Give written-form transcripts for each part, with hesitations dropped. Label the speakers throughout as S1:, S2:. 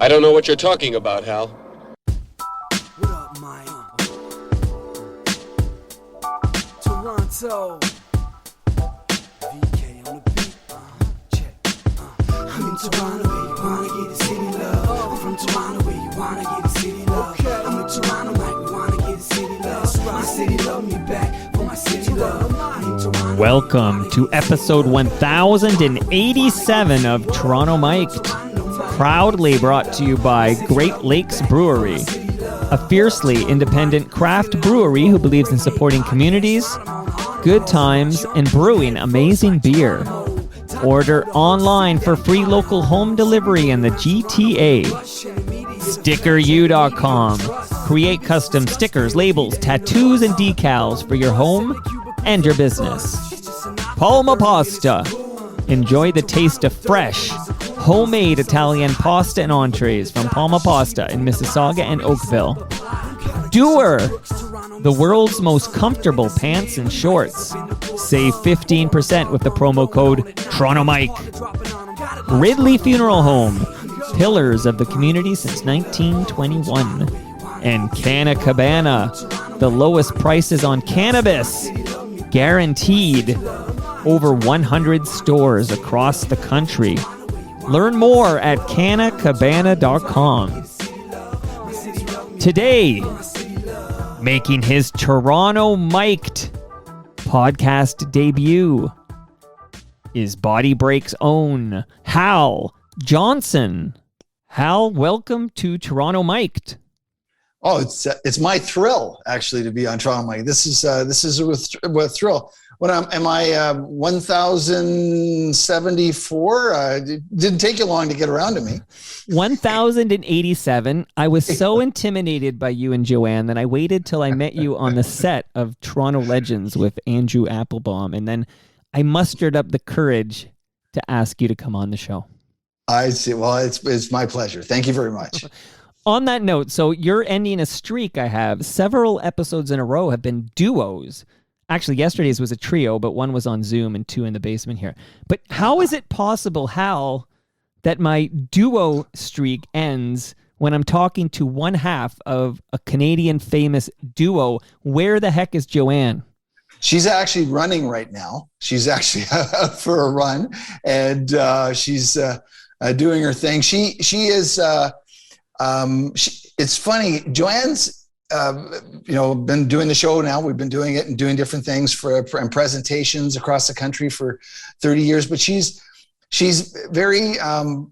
S1: don't know what you're talking about, Hal.
S2: What up, Mike? Toronto. VK on the beat. Check. I'm in Toronto where you wanna get a city love. I'm from Toronto where you wanna get a city love. I'm in Toronto like we wanna get a city love. My city love me back for my city love. I'm in Toronto.
S3: Welcome to episode 1087 of Toronto Mic'd, proudly brought to you by Great Lakes Brewery, a fiercely independent craft brewery who believes in supporting communities, good times, and brewing amazing beer. Order online for free local home delivery in the GTA. StickerU.com. Create custom stickers, labels, tattoos, and decals for your home and your business. Palma Pasta. Enjoy the taste of fresh, homemade Italian pasta and entrees from Palma Pasta in Mississauga and Oakville. Doer. The world's most comfortable pants and shorts. Save 15% with the promo code TorontoMike. Ridley Funeral Home. Pillars of the community since 1921. And Canna Cabana. The lowest prices on cannabis. Guaranteed. Over 100 stores across the country. Learn more at cannacabana.com. Today, making his Toronto Mic'd podcast debut is BodyBreak's own Hal Johnson. Hal, welcome to Toronto Mic'd.
S4: Oh, it's my thrill actually to be on Toronto Mic'd. This is a thrill. What am I 1074? It didn't take you long to get around to me.
S3: 1087. I was so intimidated by you and Joanne that I waited till I met you on the set of Toronto Legends with Andrew Applebaum, and then I mustered up the courage to ask you to come on the show.
S4: I see. Well, it's my pleasure. Thank you very much.
S3: On that note, so you're ending a streak I have. Several episodes in a row have been duos. Actually, yesterday's was a trio, but one was on Zoom and two in the basement here. But how is it possible, Hal, that my duo streak ends when I'm talking to one half of a Canadian famous duo? Where the heck is Joanne?
S4: She's actually running right now. She's actually out for a run, and she's doing her thing. She is. It's funny. Joanne's. Been doing the show now. We've been doing it and doing different things and presentations across the country for 30 years. But she's very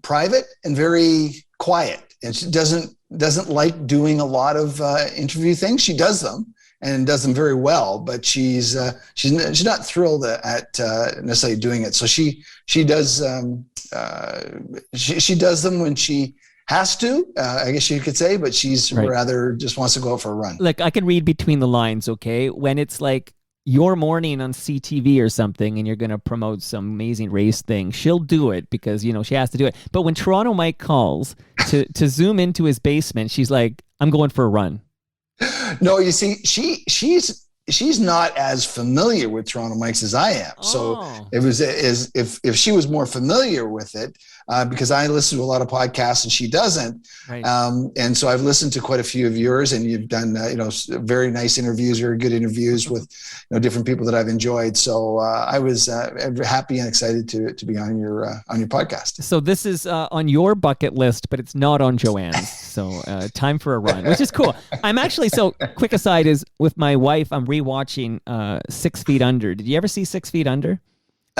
S4: private and very quiet, and she doesn't like doing a lot of interview things. She does them and does them very well, but she's not thrilled at necessarily doing it. So she does she does them when she has to, I guess you could say, but she's right. Rather just wants to go out for a run.
S3: Like, I can read between the lines, okay? When it's like your morning on CTV or something and you're going to promote some amazing race thing, she'll do it because, she has to do it. But when Toronto Mike calls to zoom into his basement, she's like, I'm going for a run.
S4: No, you see, she's not as familiar with Toronto Mic's as I am. So it was if she was more familiar with it, because I listen to a lot of podcasts and she doesn't. Right. And so I've listened to quite a few of yours, and you've done very nice interviews, very good interviews with different people that I've enjoyed. So I was happy and excited to be on your podcast.
S3: So this is on your bucket list, but it's not on Joanne's. So time for a run, which is cool. I'm actually, so quick aside is with my wife, I'm rewatching 6 Feet Under. Did you ever see 6 Feet Under?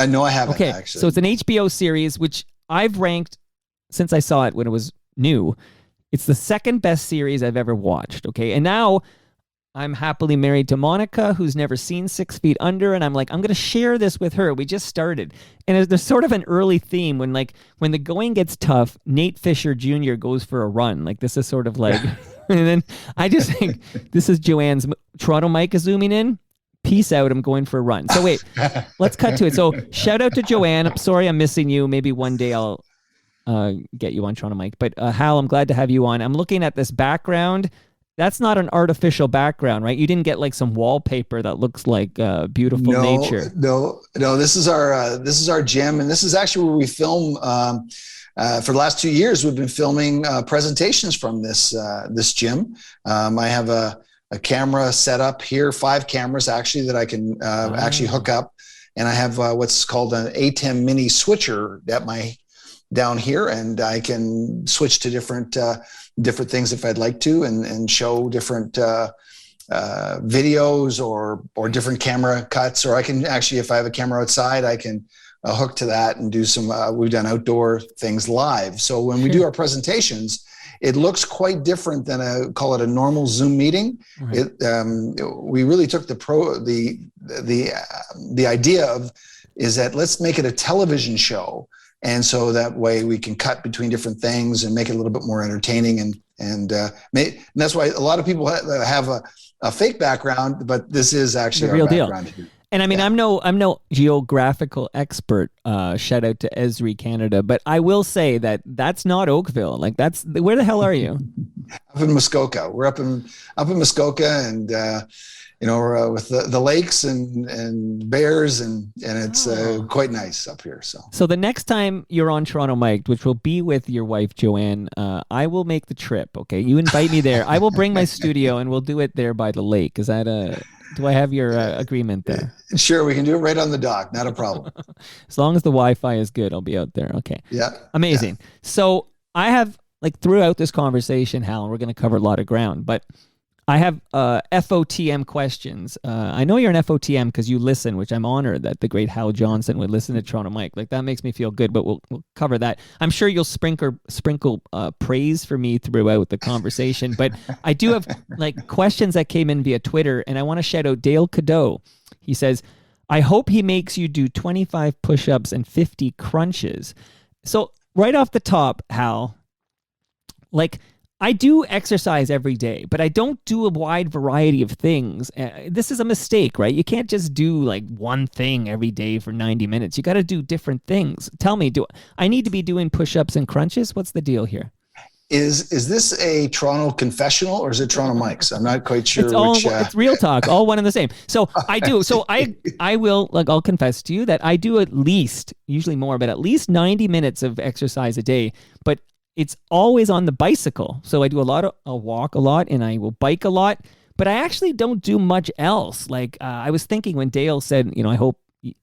S4: No, I haven't.
S3: Okay,
S4: actually.
S3: So it's an HBO series, which I've ranked since I saw it when it was new. It's the second best series I've ever watched. Okay, and now I'm happily married to Monica, who's never seen 6 Feet Under, and I'm like, I'm going to share this with her. We just started, and there's sort of an early theme when the going gets tough, Nate Fisher Jr. goes for a run. Like, this is sort of like, and then I just think this is Joanne's. Toronto Mike is zooming in. Peace out. I'm going for a run. So wait, let's cut to it. So shout out to Joanne. I'm sorry I'm missing you. Maybe one day I'll get you on Toronto Mike. But Hal, I'm glad to have you on. I'm looking at this background. that's not an artificial background, right? You didn't get like some wallpaper that looks like beautiful nature.
S4: No. This is our gym, and this is actually where we film. For the last 2 years, we've been filming presentations from this gym. I have a camera set up here, 5 cameras actually that I can actually hook up, and I have what's called an ATEM mini switcher down here, and I can switch to different things if I'd like to, and show different videos or different camera cuts. Or I can actually, if I have a camera outside, I can hook to that and do some. We've done outdoor things live. So when we do our presentations, it looks quite different than call it a normal Zoom meeting. Right. We really took the idea of is that let's make it a television show. And so that way we can cut between different things and make it a little bit more entertaining. And that's why a lot of people have a fake background, but this is actually
S3: the real
S4: our background.
S3: Deal. And I mean, I'm no geographical expert. Shout out to Esri Canada, but I will say that that's not Oakville. Like where the hell are you?
S4: Up in Muskoka. We're up in Muskoka, and we're with the lakes and bears, and it's quite nice up here. So
S3: the next time you're on Toronto Mic'd, which will be with your wife Joanne, I will make the trip. Okay, you invite me there. I will bring my studio, and we'll do it there by the lake. Is that do I have your agreement there?
S4: Sure, we can do it right on the dock. Not a problem.
S3: As long as the Wi-Fi is good, I'll be out there. Okay.
S4: Yeah.
S3: Amazing. Yeah. So I have, throughout this conversation, Hal, and we're going to cover a lot of ground, but I have FOTM questions. I know you're an FOTM because you listen, which I'm honored that the great Hal Johnson would listen to Toronto Mike. That makes me feel good, but we'll cover that. I'm sure you'll sprinkle praise for me throughout the conversation, but I do have questions that came in via Twitter, and I want to shout out Dale Cadeau. He says, I hope he makes you do 25 push-ups and 50 crunches. So right off the top, Hal, I do exercise every day, but I don't do a wide variety of things. This is a mistake, right? You can't just do one thing every day for 90 minutes. You got to do different things. Tell me, do I need to be doing push-ups and crunches? What's the deal here?
S4: Is this a Toronto confessional or is it Toronto Mike's? I'm not quite sure.
S3: It's real talk, all one and the same. So I do. So I will, I'll confess to you that I do at least, usually more, but at least 90 minutes of exercise a day. But it's always on the bicycle. So I do I'll walk a lot and I will bike a lot, but I actually don't do much else. I was thinking when Dale said, I hope,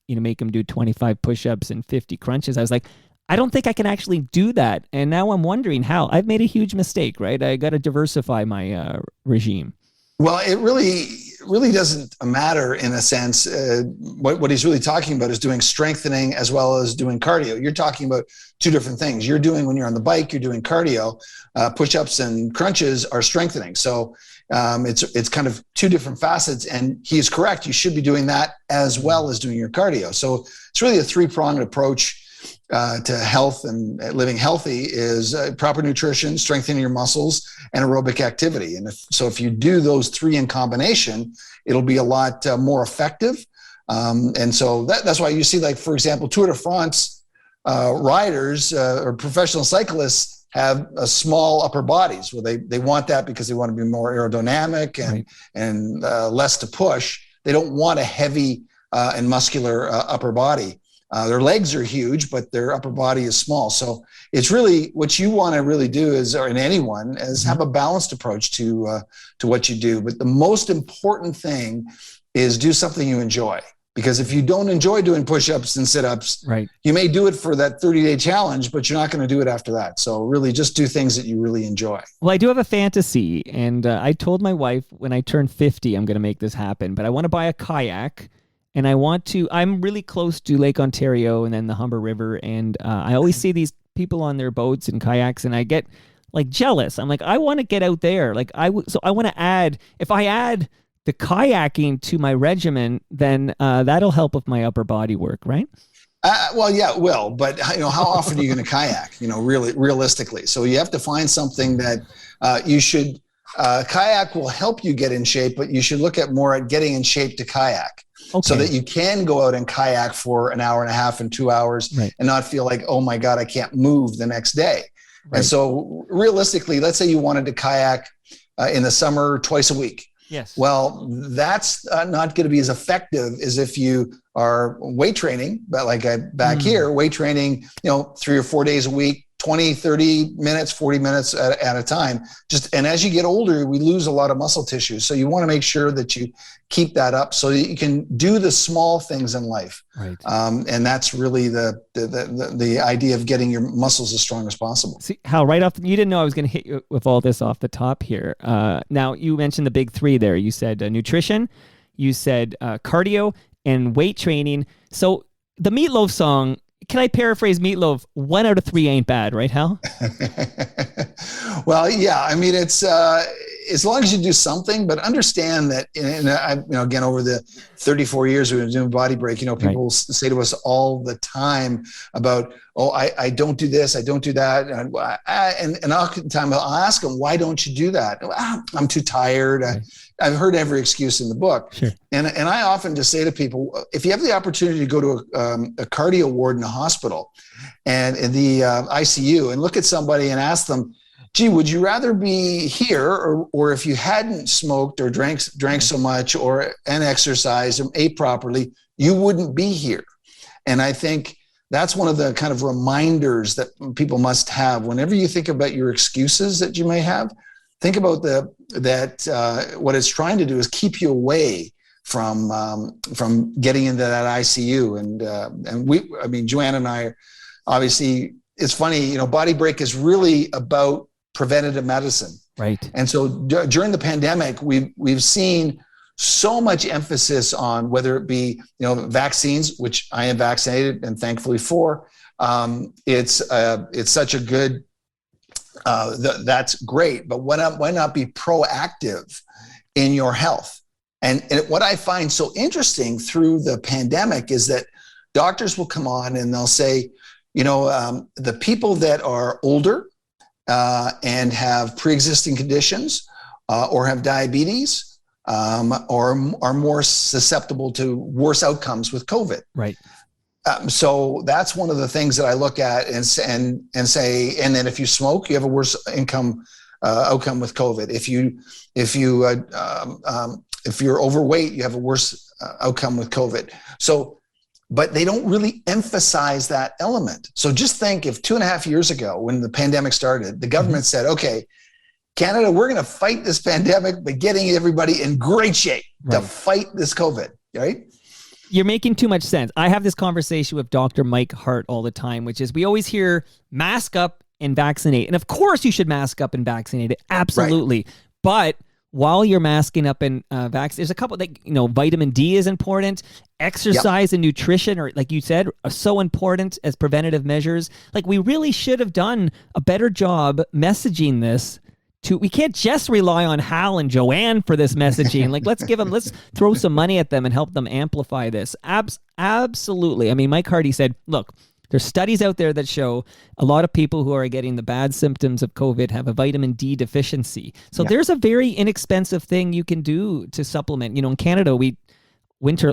S3: make him do 25 push-ups and 50 crunches. I was like, I don't think I can actually do that. And now I'm wondering how. I've made a huge mistake, right? I got to diversify my regime.
S4: Well, it really doesn't matter in a sense. What he's really talking about is doing strengthening as well as doing cardio. You're talking about two different things. You're doing, when you're on the bike, you're doing cardio. Push-ups and crunches are strengthening. So it's kind of two different facets. And he's correct. You should be doing that as well as doing your cardio. So it's really a 3-pronged approach to health and living healthy is proper nutrition, strengthening your muscles, and aerobic activity. And if you do those 3 in combination, it'll be a lot more effective. And so that's why you see, for example, Tour de France riders or professional cyclists have a small upper bodies. Well, they want that because they want to be more aerodynamic and less to push. They don't want a heavy and muscular upper body. Their legs are huge, but their upper body is small. So it's really what you want to really do is have a balanced approach to what you do. But the most important thing is do something you enjoy. Because if you don't enjoy doing push-ups and sit-ups, right, you may do it for that 30-day challenge, but you're not going to do it after that. So really just do things that you really enjoy.
S3: Well, I do have a fantasy, and I told my wife when I turn 50, I'm going to make this happen. But I want to buy a kayak. And I'm really close to Lake Ontario and then the Humber River. And I always see these people on their boats and kayaks and I get jealous. I'm like, I want to get out there. So I want to if I add the kayaking to my regimen, then that'll help with my upper body work, right?
S4: Well, yeah, it will. But how often are you going to kayak, really realistically? So you have to find something that you should, kayak will help you get in shape, but you should look more at getting in shape to kayak. Okay. So that you can go out and kayak for an hour and a half and 2 hours and not feel like, oh my God, I can't move the next day. Right. And so realistically, let's say you wanted to kayak in the summer twice a week.
S3: Yes.
S4: Well, that's not going to be as effective as if you are weight training, but like back here, weight training, 3 or 4 days a week, 20, 30 minutes, 40 minutes at a time. And as you get older, we lose a lot of muscle tissue. So you want to make sure that you keep that up so that you can do the small things in life.
S3: Right.
S4: And that's really the idea of getting your muscles as strong as possible.
S3: See, Hal, right off, you didn't know I was going to hit you with all this off the top here. Now, you mentioned the big three there. You said nutrition, you said cardio, and weight training. So the Meatloaf song, can I paraphrase Meatloaf? 1 out of 3 ain't bad, right, Hal?
S4: Well, yeah. I mean, it's as long as you do something, but understand that. And again, over the 34 years we've been doing Body Break, people say to us all the time about, "Oh, I don't do this, I don't do that," and all the time I'll ask them, "Why don't you do that?" "I'm too tired."
S3: Right.
S4: I've heard every excuse in the book.
S3: Sure.
S4: And I often just say to people, if you have the opportunity to go to a cardio ward in a hospital and in the ICU and look at somebody and ask them, "Gee, would you rather be here or if you hadn't smoked or drank so much and exercised and ate properly, you wouldn't be here?" And I think that's one of the kind of reminders that people must have whenever you think about your excuses that you may have. Think about what it's trying to do is keep you away from getting into that ICU. And Joanne and I, obviously, it's funny, Body Break is really about preventative medicine.
S3: Right.
S4: And so during the pandemic, we've seen so much emphasis on whether it be, vaccines, which I am vaccinated and thankfully for. It's such a good, that's great, but why not be proactive in your health? And what I find so interesting through the pandemic is that doctors will come on and they'll say, the people that are older and have pre-existing conditions or have diabetes or are more susceptible to worse outcomes with COVID. Right. So that's one of the things that I look at and say, and then if you smoke, you have a worse outcome with COVID. If you're overweight, you have a worse outcome with COVID. So, but they don't really emphasize that element. So just think if 2.5 years ago, when the pandemic started, the government said, "Okay, Canada, we're going to fight this pandemic by getting everybody in great shape to fight this COVID," right?
S3: You're making too much sense. I have this conversation with Dr. Mike Hart all the time, which is we always hear mask up and vaccinate. And of course you should mask up and vaccinate it. Absolutely. Right. But while you're masking up and vaccinate, there's a couple that, vitamin D is important. Exercise and nutrition, or like you said, are so important as preventative measures. Like we really should have done a better job messaging this. We can't just rely on Hal and Joanne for this messaging. Like, let's throw some money at them and help them amplify this. Absolutely. I mean, Mike Hardy said, look, there's studies out there that show a lot of people who are getting the bad symptoms of COVID have a vitamin D deficiency. So there's a very inexpensive thing you can do to supplement. In Canada,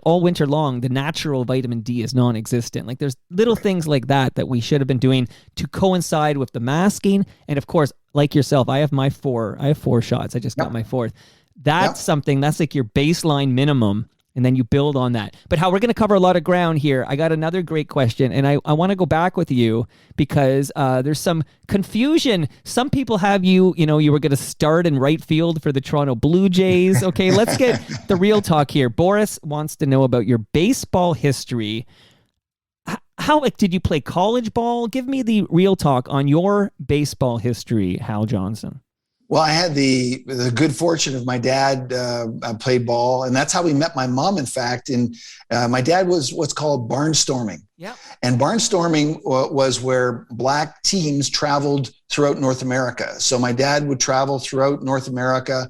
S3: all winter long, the natural vitamin D is non-existent. Like there's little things like that we should have been doing to coincide with the masking. And of course, like yourself, I have 4 shots. I just got my 4th. That's something that's like your baseline minimum. And then you build on that. But Hal, we're going to cover a lot of ground here. I got another great question, and I want to go back with you because there's some confusion. Some people have you were going to start in right field for the Toronto Blue Jays. Okay, let's get the real talk here. Boris wants to know about your baseball history. How did you play college ball? Give me the real talk on your baseball history, Hal Johnson.
S4: Well, I had the good fortune of my dad played ball, and that's how we met my mom, in fact. And my dad was what's called barnstorming. Yeah. And barnstorming was where black teams traveled throughout North America. So my dad would travel throughout North America,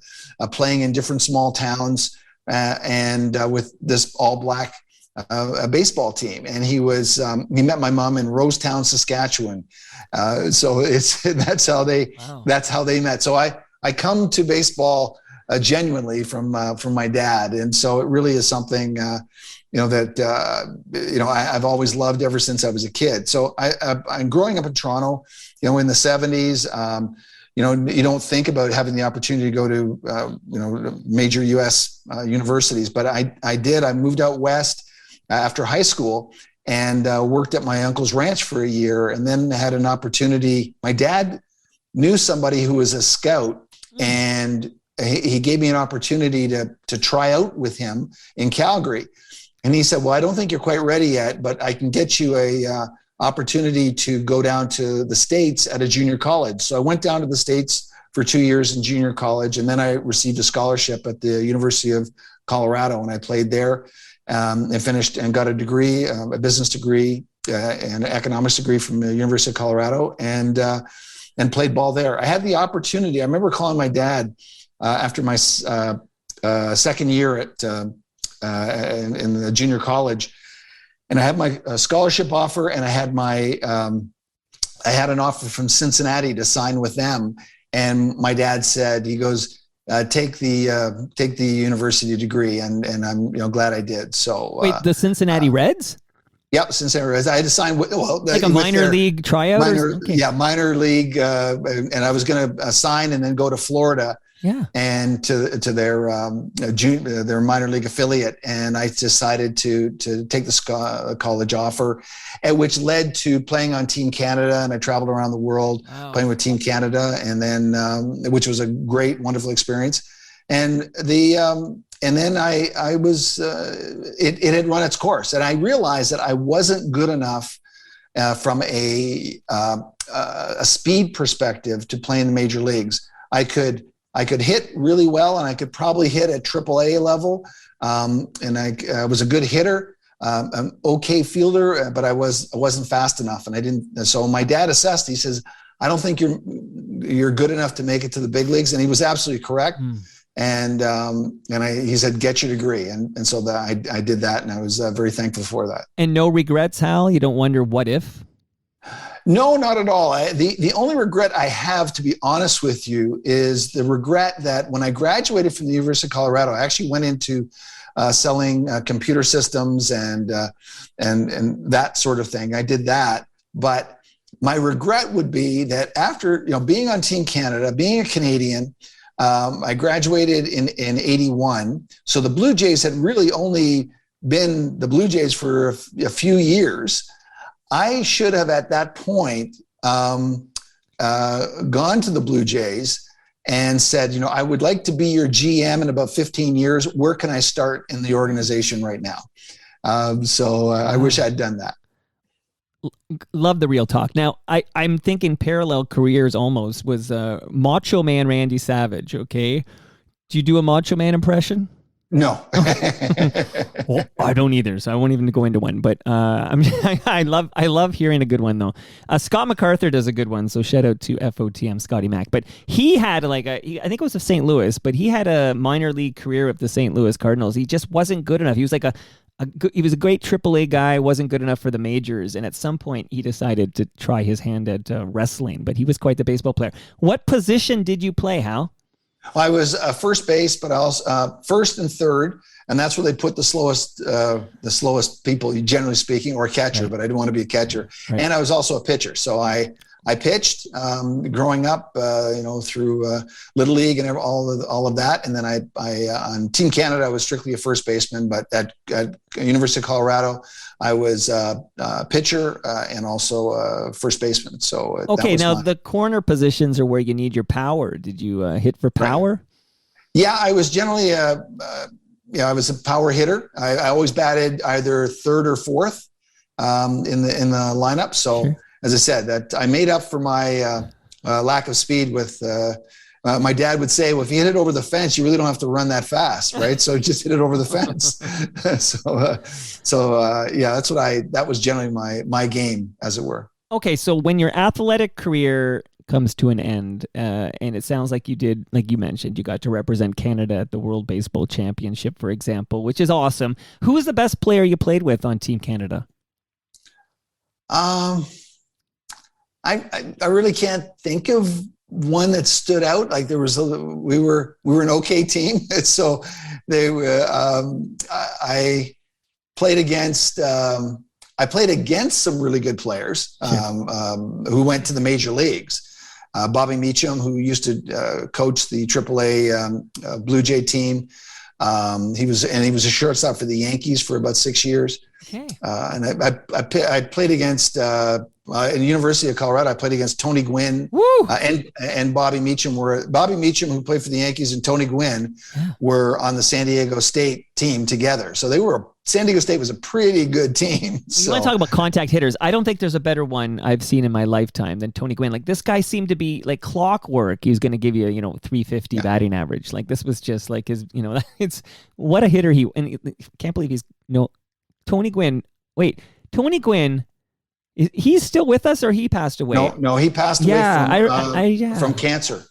S4: playing in different small towns, and with this all black baseball team. And he met my mom in Rosetown, Saskatchewan. So that's how they met. So I come to baseball genuinely from my dad, and so it really is something that I've always loved ever since I was a kid. So I'm growing up in Toronto, in the 70s. you don't think about having the opportunity to go to, major U.S. Universities, but I did. I moved out west after high school and worked at my uncle's ranch for a year, and then had an opportunity. My dad knew somebody who was a scout, and he gave me an opportunity to try out with him in Calgary. And he said, well, I don't think you're quite ready yet, but I can get you a opportunity to go down to the States at a junior college. So I went down to the States for 2 years in junior college, and then I received a scholarship at the University of Colorado, and I played there and finished and got a degree, a business degree and an economics degree from the University of Colorado, and played ball there. I had the opportunity. I remember calling my dad after my second year in the junior college, and I had my scholarship offer, and I had an offer from Cincinnati to sign with them. And my dad said, he goes, take the university degree, and I'm glad I did. So
S3: wait, the Cincinnati Reds?
S4: Yep, Cincinnati Reds. I had to sign with
S3: like a minor league tryout.
S4: Minor league, and I was going to sign and then go to Florida.
S3: Yeah,
S4: and to their minor league affiliate, and I decided to take the college offer, which led to playing on Team Canada, and I traveled around the world playing with Team Canada, and then which was a great, wonderful experience, and then I was it had run its course, and I realized that I wasn't good enough from a speed perspective to play in the major leagues. I could hit really well, and I could probably hit at AAA level. And I was a good hitter, an okay fielder, but I wasn't fast enough, and I didn't. So my dad assessed. He says, "I don't think you're good enough to make it to the big leagues," and he was absolutely correct. And he said, "Get your degree," and so I did that, and I was very thankful for that.
S3: And no regrets, Hal? You don't wonder what if?
S4: No, not at all. The only regret I have, to be honest with you, is the regret that when I graduated from the University of Colorado, I actually went into selling computer systems and that sort of thing. I did that, but my regret would be that after being on Team Canada, being a Canadian, I graduated in 81. So the Blue Jays had really only been the Blue Jays for a few years. I should have at that point gone to the Blue Jays and said, I would like to be your GM in about 15 years. Where can I start in the organization right now? I wish I'd done that.
S3: Love the real talk. Now, I'm thinking parallel careers almost was Macho Man Randy Savage, okay? Do you do a Macho Man impression?
S4: No.
S3: Well, I don't either, so I won't even go into one. But I love hearing a good one though. Scott MacArthur does a good one, so shout out to FOTM Scotty Mac. But he had I think it was of St. Louis, but he had a minor league career with the St. Louis Cardinals. He just wasn't good enough. He was like he was a great AAA guy, wasn't good enough for the majors, and at some point he decided to try his hand at wrestling. But he was quite the baseball player. What position did you play, Hal?
S4: I was first base, but I also first and third, and that's where they put the slowest people, generally speaking, or a catcher. Right. But I didn't want to be a catcher, right. And I was also a pitcher. So I pitched growing up, through Little League and all of that, and then I on Team Canada I was strictly a first baseman. But at University of Colorado, I was a pitcher and also first baseman. So
S3: okay, now the corner positions are where you need your power. Did you hit for power? Right. Yeah,
S4: I was generally I was a power hitter. I always batted either third or fourth in the lineup. So sure. As I said, that I made up for my lack of speed with. My dad would say, well, if you hit it over the fence, you really don't have to run that fast, right? So just hit it over the fence. That was generally my game, as it were.
S3: Okay, so when your athletic career comes to an end, and it sounds like you did, like you mentioned, you got to represent Canada at the World Baseball Championship, for example, which is awesome. Who was the best player you played with on Team Canada?
S4: I really can't think of one that stood out. Like we were an okay team. So I played against some really good players who went to the major leagues. Bobby Meacham, who used to coach the AAA Blue Jay team. He was a shortstop for the Yankees for about 6 years.
S3: Okay.
S4: And I played against in the University of Colorado. I played against Tony Gwynn and Bobby Meacham. Bobby Meacham, who played for the Yankees, and Tony Gwynn were on the San Diego State team together. So San Diego State was a pretty good team.
S3: You want to talk about contact hitters? I don't think there's a better one I've seen in my lifetime than Tony Gwynn. Like, this guy seemed to be like clockwork. He was going to give you, 350 batting average. Like, this was just like his, it's what a hitter he. And can't believe Tony Gwynn. Wait, Tony Gwynn. He's still with us, or he passed away?
S4: No, he passed away from cancer.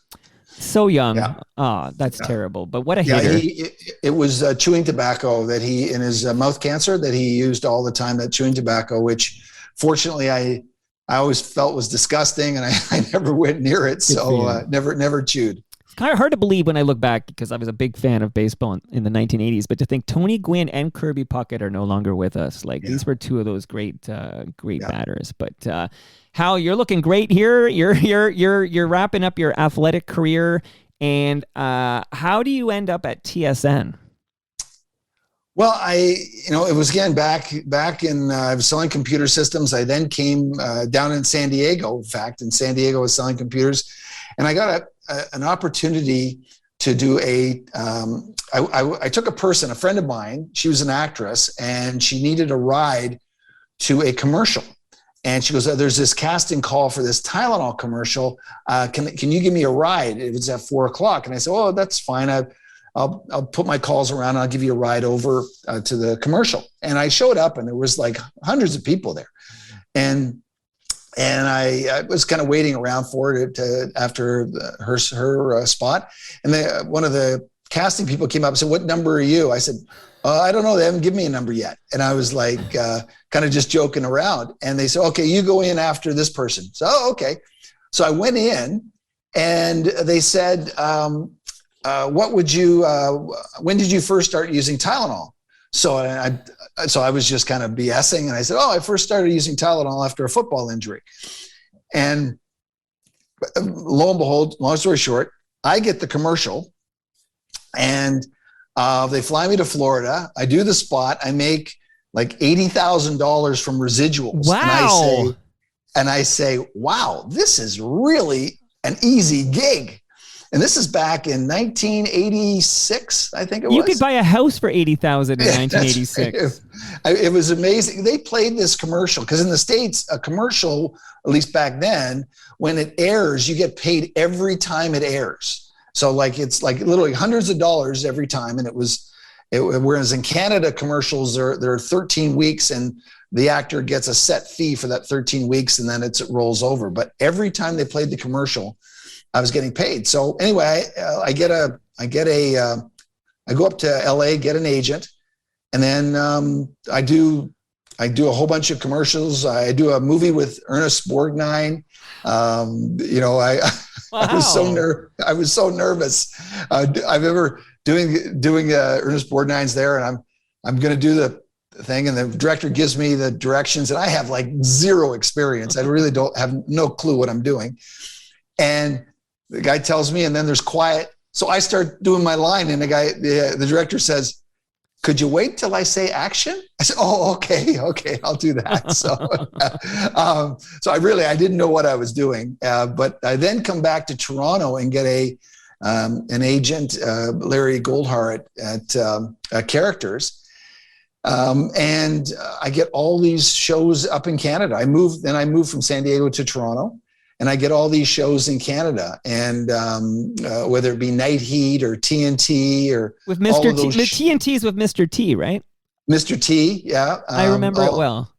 S3: So young.
S4: Yeah.
S3: That's terrible. But what a hitter.
S4: It was chewing tobacco that in his mouth cancer that he used all the time, that chewing tobacco, which fortunately I always felt was disgusting, and I never went near it. So never chewed.
S3: It's kind of hard to believe when I look back, because I was a big fan of baseball in the 1980s, but to think Tony Gwynn and Kirby Puckett are no longer with us. Like, these were two of those great batters. But Hal, you're looking great here. You're wrapping up your athletic career. And how do you end up at TSN?
S4: Well, it was again back in I was selling computer systems. I then came down in San Diego. In fact, in San Diego, I was selling computers, and I got an opportunity to do I took a friend of mine. She was an actress, and she needed a ride to a commercial. And she goes, there's this casting call for this Tylenol commercial. Can you give me a ride? It was at 4:00. And I said, oh, that's fine. I'll put my calls around and I'll give you a ride over to the commercial. And I showed up, and there was like hundreds of people there. And I was kind of waiting around for it after her spot. And one of the casting people came up and said, what number are you? I said, I don't know. They haven't given me a number yet. And I was like, kind of just joking around. And they said, okay, you go in after this person. So, okay. So I went in, and they said, when did you first start using Tylenol? So I was just kind of BSing, and I said, I first started using Tylenol after a football injury. And lo and behold, long story short, I get the commercial, and they fly me to Florida. I do the spot. I make like $80,000 from residuals.
S3: Wow.
S4: And I say, wow, this is really an easy gig. And this is back in 1986, I think it was.
S3: You could buy a house for $80,000 in 1986.
S4: It was amazing. They played this commercial because in the States, a commercial, at least back then, when it airs, you get paid every time it airs. So it's like literally hundreds of dollars every time. And whereas in Canada, commercials they're 13 weeks, and the actor gets a set fee for that 13 weeks, and then it rolls over. But every time they played the commercial, I was getting paid. So anyway, I go up to LA, get an agent, and then I do a whole bunch of commercials. I do a movie with Ernest Borgnine. I was so nervous. I remember doing Ernest Borgnine's there, and I'm going to do the thing, and the director gives me the directions, and I have like zero experience. I really don't have no clue what I'm doing, and the guy tells me, and then there's quiet. So I start doing my line, and the director says, could you wait till I say action? I said, oh, okay, I'll do that. So I didn't know what I was doing. But I then come back to Toronto and get an agent, Larry Goldhart at Characters. And I get all these shows up in Canada. I moved from San Diego to Toronto. And I get all these shows in Canada, and whether it be Night Heat or TNT or
S3: with Mr. T. The TNT's with Mr. T, right?
S4: Mr. T, yeah.
S3: I remember it well.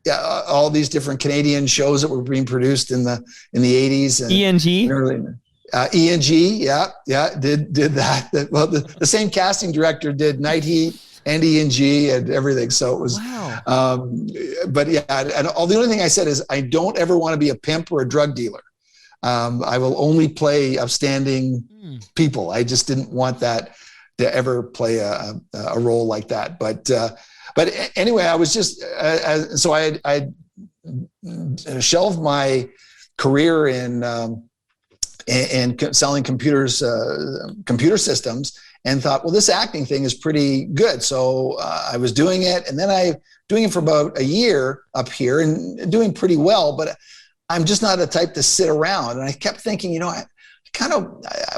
S4: Yeah, all these different Canadian shows that were being produced in the 80s. And
S3: ENG?
S4: ENG, yeah, did that. Well, the same casting director did Night Heat and ENG and everything. So it was,
S3: wow.
S4: But yeah, and the only thing I said is I don't ever want to be a pimp or a drug dealer. I will only play upstanding people. I just didn't want that to ever play a role like that. But anyway, I was just, so I shelved my career in and selling computer systems, and thought, well, this acting thing is pretty good. So I was doing it, and then doing it for about a year up here and doing pretty well, but I'm just not the type to sit around. And I kept thinking, I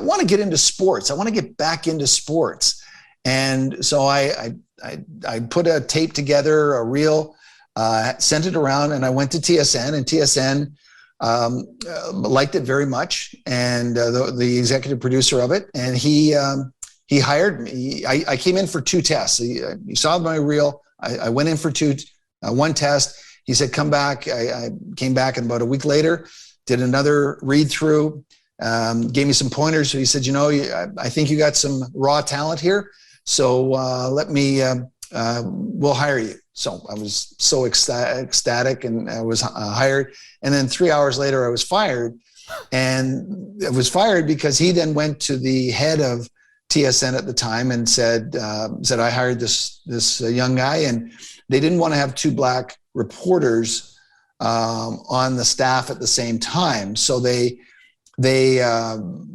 S4: want to get into sports. I want to get back into sports. And so I put a tape together, a reel, sent it around, and I went to TSN, and TSN liked it very much. And the executive producer of it, and he hired me. I came in for 2 tests. He saw my reel. I went in for 1 test. He said, come back. I came back, and about a week later, did another read through, gave me some pointers. So he said, I think you got some raw talent here. So we'll hire you. So I was so ecstatic, and I was hired. And then 3 hours later, I was fired. And I was fired because he then went to the head of TSN at the time and said I hired this young guy, and they didn't want to have 2 black reporters on the staff at the same time. So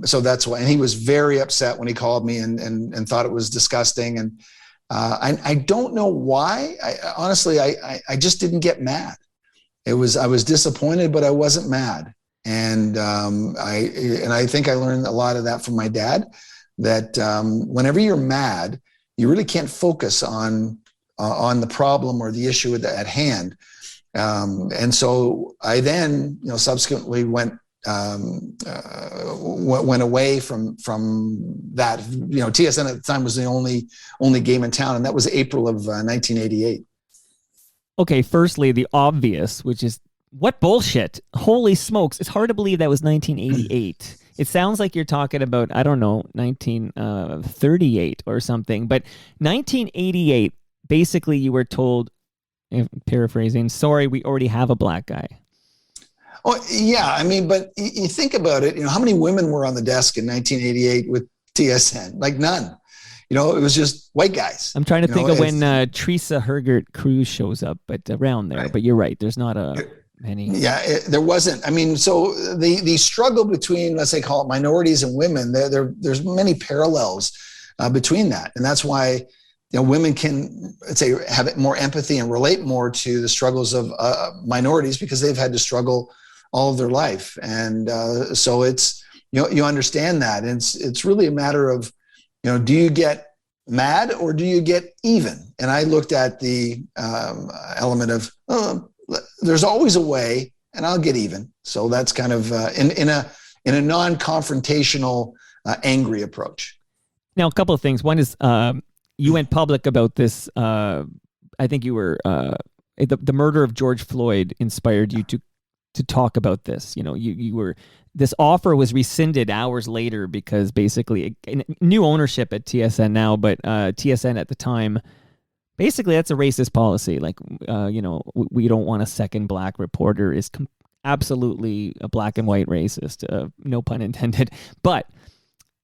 S4: so that's why. And he was very upset when he called me and thought it was disgusting. And I don't know why. Honestly, I just didn't get mad. I was disappointed, but I wasn't mad. And I think I learned a lot of that from my dad, that whenever you're mad, you really can't focus on the problem or the issue at hand. And so I then, subsequently went away from that. TSN at the time was the only game in town, and that was April of 1988.
S3: Okay, firstly, the obvious, which is, what bullshit? Holy smokes. It's hard to believe that was 1988. It sounds like you're talking about, 1938 or something. But 1988, basically you were told, paraphrasing, sorry, we already have a black guy.
S4: Oh, yeah. But you think about it, how many women were on the desk in 1988 with TSN? Like none. It was just white guys.
S3: I'm trying to think of when Teresa Hergert Cruz shows up, but around there. Right. But you're right. There's not many. Yeah,
S4: there wasn't. So the struggle between, let's say, call it minorities and women, there's many parallels between that. And that's why, women can, let's say, have more empathy and relate more to the struggles of minorities, because they've had to struggle all of their life. And so it's, you understand that. And it's really a matter of, do you get mad or do you get even? And I looked at the element of, there's always a way, and I'll get even. So that's kind of in a non-confrontational, angry approach.
S3: Now, a couple of things. One is you went public about this. I think you were the murder of George Floyd inspired you to talk about this. You were, this offer was rescinded hours later because basically new ownership at TSN now, but TSN at the time, basically that's a racist policy. Like, we don't want a second black reporter is absolutely a black and white racist, no pun intended. But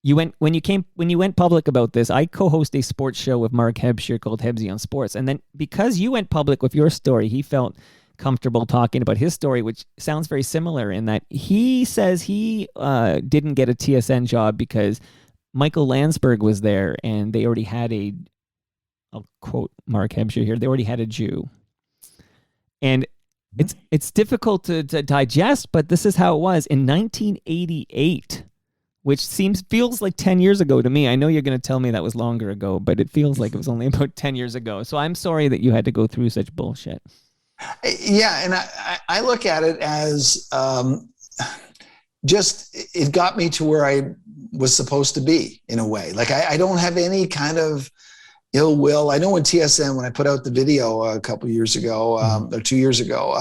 S3: when you went public about this, I co-host a sports show with Mark Hebscher called Hebsy on Sports. And then because you went public with your story, he felt comfortable talking about his story, which sounds very similar in that he says he didn't get a TSN job because Michael Landsberg was there and they already had I'll quote Mark Hebscher here, they already had a Jew. And it's difficult to digest, but this is how it was in 1988, which feels like 10 years ago to me. I know you're going to tell me that was longer ago, but it feels like it was only about 10 years ago. So I'm sorry that you had to go through such bullshit.
S4: Yeah, and I look at it as just, it got me to where I was supposed to be in a way. Like I don't have any kind of ill will. I know when TSN, when I put out the video a couple of years ago, or 2 years ago,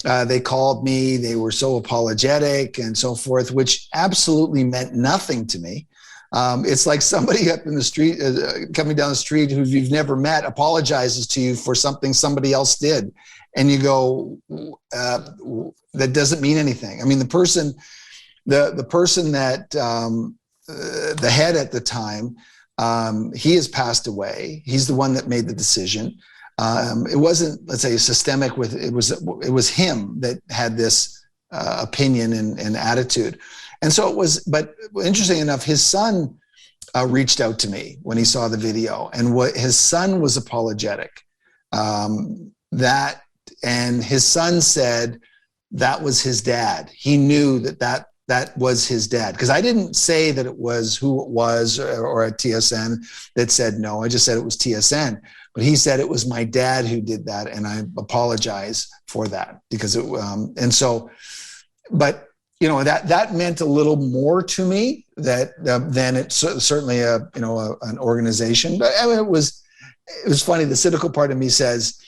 S4: they called me, they were so apologetic and so forth, which absolutely meant nothing to me. It's like somebody up in the street, coming down the street who you've never met, apologizes to you for something somebody else did. And you go, that doesn't mean anything. The person that, the head at the time, he has passed away. He's the one that made the decision. It wasn't, let's say, systemic it was him that had this opinion and attitude. And so it was, but interesting enough, his son reached out to me when he saw the video, and what his son was apologetic. And his son said that was his dad. He knew that was his dad, because I didn't say that it was who it was or at TSN that said no. I just said it was TSN, but he said it was my dad who did that, and I apologize for that, because it. And so, but that meant a little more to me than it's certainly an organization. But I mean, it was funny. The cynical part of me says,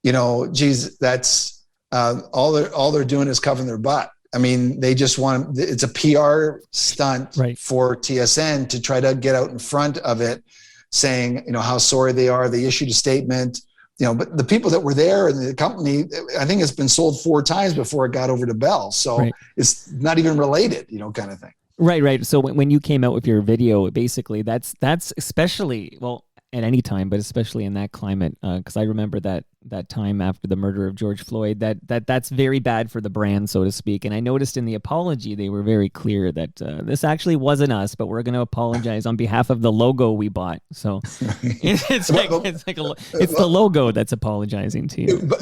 S4: geez, that's all they're doing is covering their butt. I mean, they just want, it's a PR stunt for TSN to try to get out in front of it, saying, how sorry they are. They issued a statement, but the people that were there and the company, I think it's been sold 4 times before it got over to Bell. So it's not even related, kind of thing.
S3: Right. So when you came out with your video, basically that's especially, well, at any time, but especially in that climate, because I remember that time after the murder of George Floyd, that's very bad for the brand, so to speak. And I noticed in the apology, they were very clear that this actually wasn't us, but we're going to apologize on behalf of the logo we bought. So it's the logo that's apologizing to you.
S4: But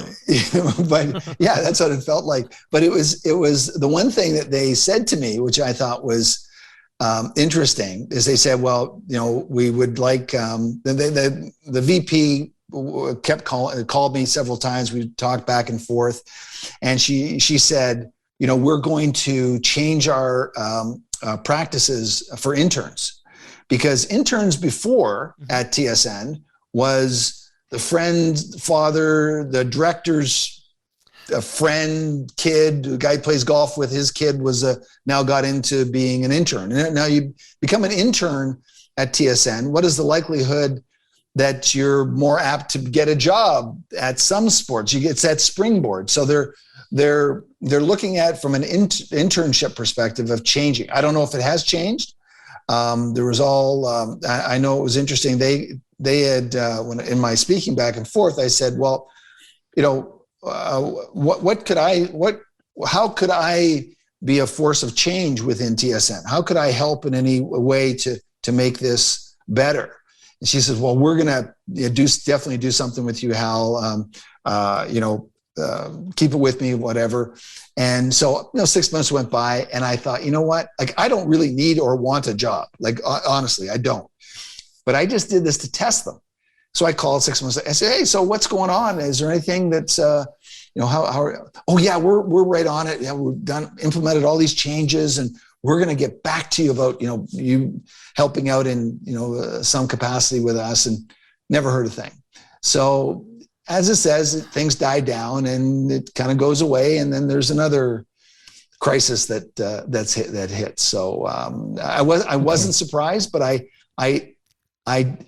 S4: yeah, that's what it felt like. But it was the one thing that they said to me, which I thought was interesting, is they said, well, we would like, the VP called me several times. We talked back and forth, and she said, we're going to change our practices for interns, because interns before at TSN was the friend, father, the director's a friend, kid, the guy who plays golf with, his kid was now got into being an intern. And now you become an intern at TSN. What is the likelihood that you're more apt to get a job at some sports? It's that springboard. So they're looking at, from an internship perspective, of changing. I don't know if it has changed. There was I know it was interesting. They had, when in my speaking back and forth, I said, well, how could I be a force of change within TSN? How could I help in any way to make this better? And she says, well, we're going to definitely do something with you, Hal. Keep it with me, whatever. And so, 6 months went by, and I thought, you know what? Like, I don't really need or want a job. Like, honestly, I don't. But I just did this to test them. So I called 6 months later. I said, hey, so what's going on? Is there anything that's, oh yeah, we're right on it. Yeah, we've implemented all these changes, and we're going to get back to you about, you helping out in, some capacity with us, and never heard a thing. So as it says, things die down and it kind of goes away. And then there's another crisis that hits. So I wasn't surprised, but I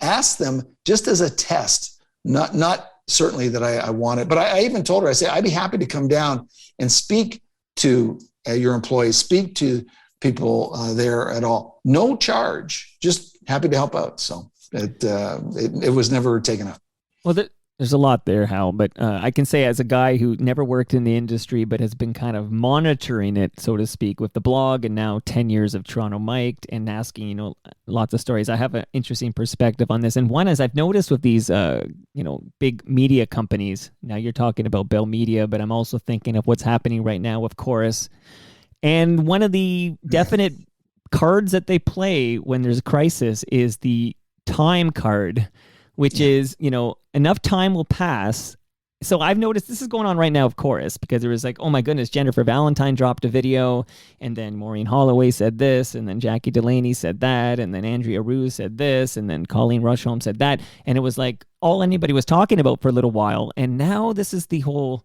S4: asked them just as a test, not certainly that I wanted, but I even told her, I said, I'd be happy to come down and speak to your employees, speak to people there at all. No charge, just happy to help out. So it was never taken up.
S3: Well, there's a lot there, Hal, but I can say, as a guy who never worked in the industry but has been kind of monitoring it, so to speak, with the blog, and now 10 years of Toronto Mic'd and asking, lots of stories, I have an interesting perspective on this. And one is, I've noticed with these, big media companies, now you're talking about Bell Media, but I'm also thinking of what's happening right now with Chorus. And one of the definite cards that they play when there's a crisis is the time card, which is, enough time will pass. So I've noticed this is going on right now, of course, because there was like, oh my goodness, Jennifer Valentine dropped a video, and then Maureen Holloway said this, and then Jackie Delaney said that, and then Andrea Rue said this, and then Colleen Rushholm said that. And it was like all anybody was talking about for a little while. And now this is the whole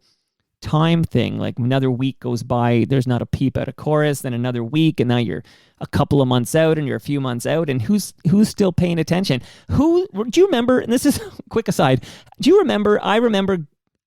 S3: time thing. Like, another week goes by, there's not a peep out of Chorus, then another week, and now you're a couple of months out, and you're a few months out, and who's still paying attention? Do you remember, and this is a quick aside, I remember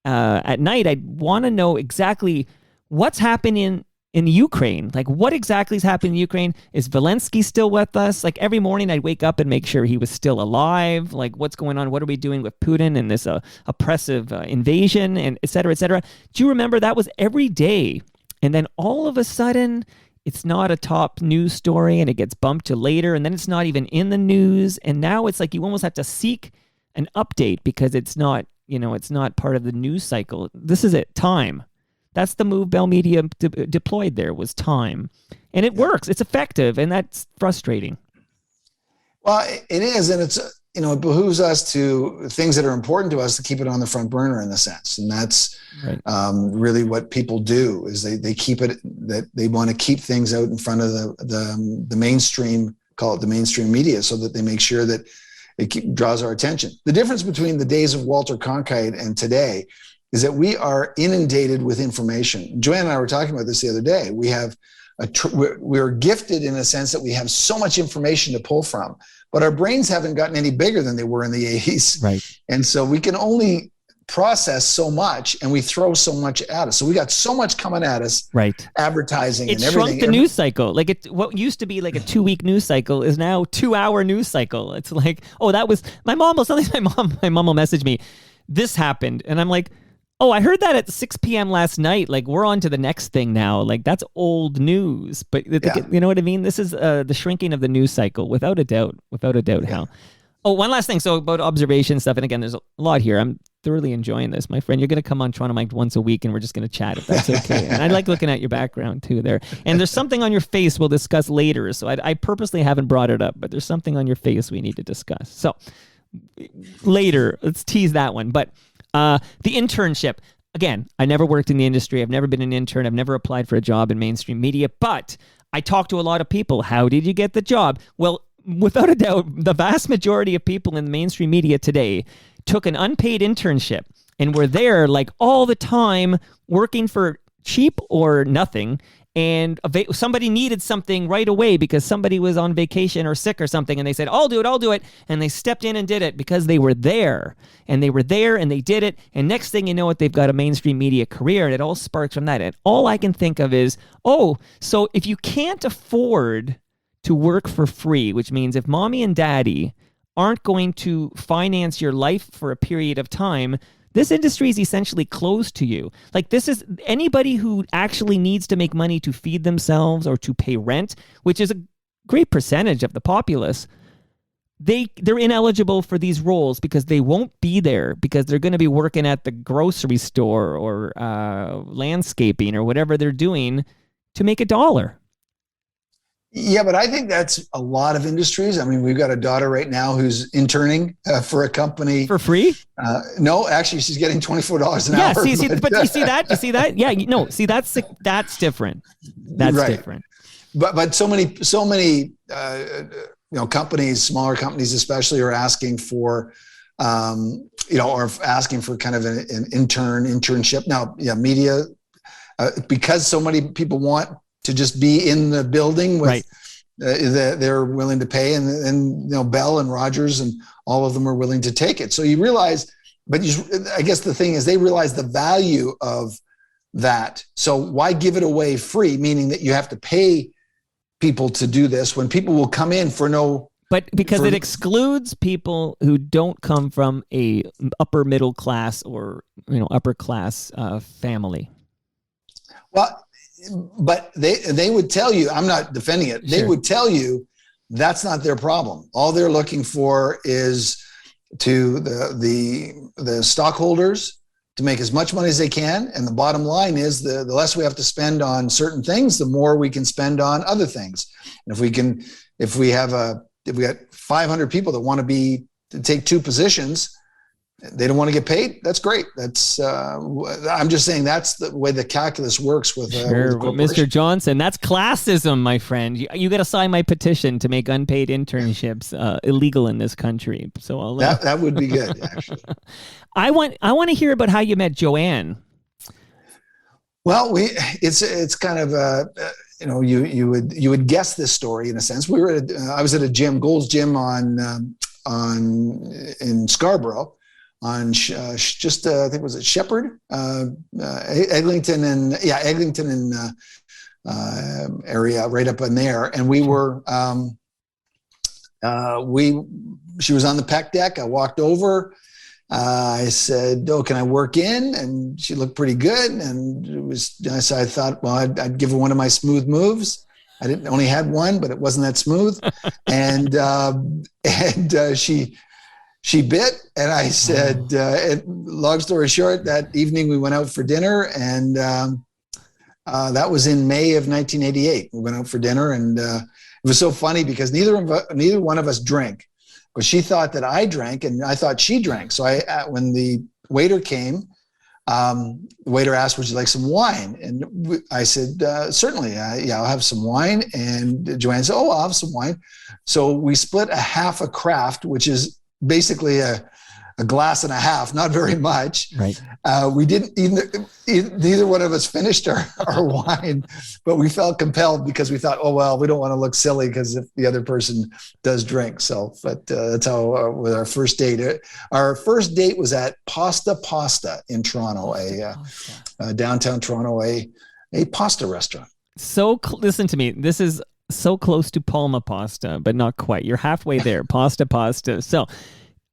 S3: at night, I want to know exactly what's happening in Ukraine. Like, what exactly is happening in Ukraine? Is Zelensky still with us? Like, every morning I'd wake up and make sure he was still alive. Like, what's going on? What are we doing with Putin and this oppressive invasion, and et cetera, et cetera? Do you remember that was every day? And then all of a sudden, it's not a top news story and it gets bumped to later, and then it's not even in the news. And now it's like you almost have to seek an update because it's not, it's not part of the news cycle. This is it. Time. That's the move Bell Media deployed there, was time. And it works. It's effective. And that's frustrating.
S4: Well, it is. And it's, it behooves us to things that are important to us to keep it on the front burner in a sense. And that's
S3: right.
S4: Really what people do is they keep it, that they want to keep things out in front of the mainstream, call it the mainstream media, so that they make sure that it draws our attention. The difference between the days of Walter Cronkite and today is that we are inundated with information. Joanne and I were talking about this the other day. We have we're gifted in a sense that we have so much information to pull from, but our brains haven't gotten any bigger than they were in the 80s.
S3: Right. And
S4: so we can only process so much, and we throw so much at us. So we got so much coming at us.
S3: Right.
S4: Advertising
S3: and everything. It shrunk the news cycle. Like what used to be like a 2-week news cycle is now 2-hour news cycle. It's like, oh, that was my mom will message me, this happened. And I'm like, oh, I heard that at 6 p.m. last night. Like, we're on to the next thing now. Like, that's old news. But you know what I mean? This is the shrinking of the news cycle, without a doubt. Hal. Oh, one last thing. So about observation stuff. And again, there's a lot here. I'm thoroughly enjoying this, my friend. You're going to come on Toronto Mike once a week, and we're just going to chat, if that's okay. And I like looking at your background, too, there. And there's something on your face we'll discuss later. So I purposely haven't brought it up, but there's something on your face we need to discuss. So later, let's tease that one. But the internship. Again, I never worked in the industry. I've never been an intern. I've never applied for a job in mainstream media, but I talked to a lot of people. How did you get the job? Well, without a doubt, the vast majority of people in the mainstream media today took an unpaid internship and were there like all the time working for cheap or nothing. And somebody needed something right away because somebody was on vacation or sick or something. And they said, I'll do it. And they stepped in and did it because they were there. And they were there and they did it. And next thing you know, they've got a mainstream media career. And it all sparks from that. And all I can think of is, so if you can't afford to work for free, which means if mommy and daddy aren't going to finance your life for a period of time, this industry is essentially closed to you. Like, this is anybody who actually needs to make money to feed themselves or to pay rent, which is a great percentage of the populace. They're ineligible for these roles because they won't be there because they're going to be working at the grocery store or landscaping or whatever they're doing to make $1.
S4: Yeah, but I think that's a lot of industries. I mean, we've got a daughter right now who's interning for a company.
S3: For free?
S4: No, actually, she's getting $24 an hour.
S3: But you see that? You see that? Yeah, that's different. That's right. Different.
S4: But so many companies, smaller companies especially, are asking for or asking for kind of an internship. Now, media, because so many people want to just be in the building with,
S3: right.
S4: They're willing to pay, and Bell and Rogers and all of them are willing to take it. So you realize, I guess the thing is they realize the value of that. So why give it away free? Meaning that you have to pay people to do this when people will come in for no.
S3: But because it excludes people who don't come from a upper middle class or upper class family.
S4: Well. But they would tell you, I'm not defending it. They would tell you that's not their problem. All they're looking for is to the stockholders to make as much money as they can. And the bottom line is the less we have to spend on certain things, the more we can spend on other things. And if we got 500 people that want to take 2 positions, they don't want to get paid. That's great. I'm just saying that's the way the calculus works with
S3: Mr. Johnson. That's classism, my friend. You got to sign my petition to make unpaid internships illegal in this country. So
S4: that would be good, actually.
S3: I want to hear about how you met Joanne.
S4: Well, it's kind of you would guess this story in a sense. I was at a gym, Gold's Gym in Scarborough. On I think was it Shepherd, Eglinton and area right up in there, and we were she was on the pec deck. I walked over. I said, "Oh, can I work in?" And she looked pretty good, and I thought, well, I'd give her one of my smooth moves. I didn't only had one, but it wasn't that smooth. And she bit, and I said, long story short, that evening we went out for dinner, and that was in May of 1988. We went out for dinner, and it was so funny because neither one of us drank, but she thought that I drank, and I thought she drank. So when the waiter came, the waiter asked, "Would you like some wine?" And I said, "Certainly, yeah, I'll have some wine." And Joanne said, "Oh, I'll have some wine." So we split a half a craft, which is basically a glass and a half, not very much.
S3: Right.
S4: We didn't neither one of us finished our wine, but we felt compelled because we thought, oh, well, we don't want to look silly because if the other person does drink. So, but that's how with our first date. Our first date was at Pasta in Toronto, downtown Toronto, a pasta restaurant.
S3: So listen to me. This is so close to Palma Pasta, but not quite. You're halfway there. Pasta. So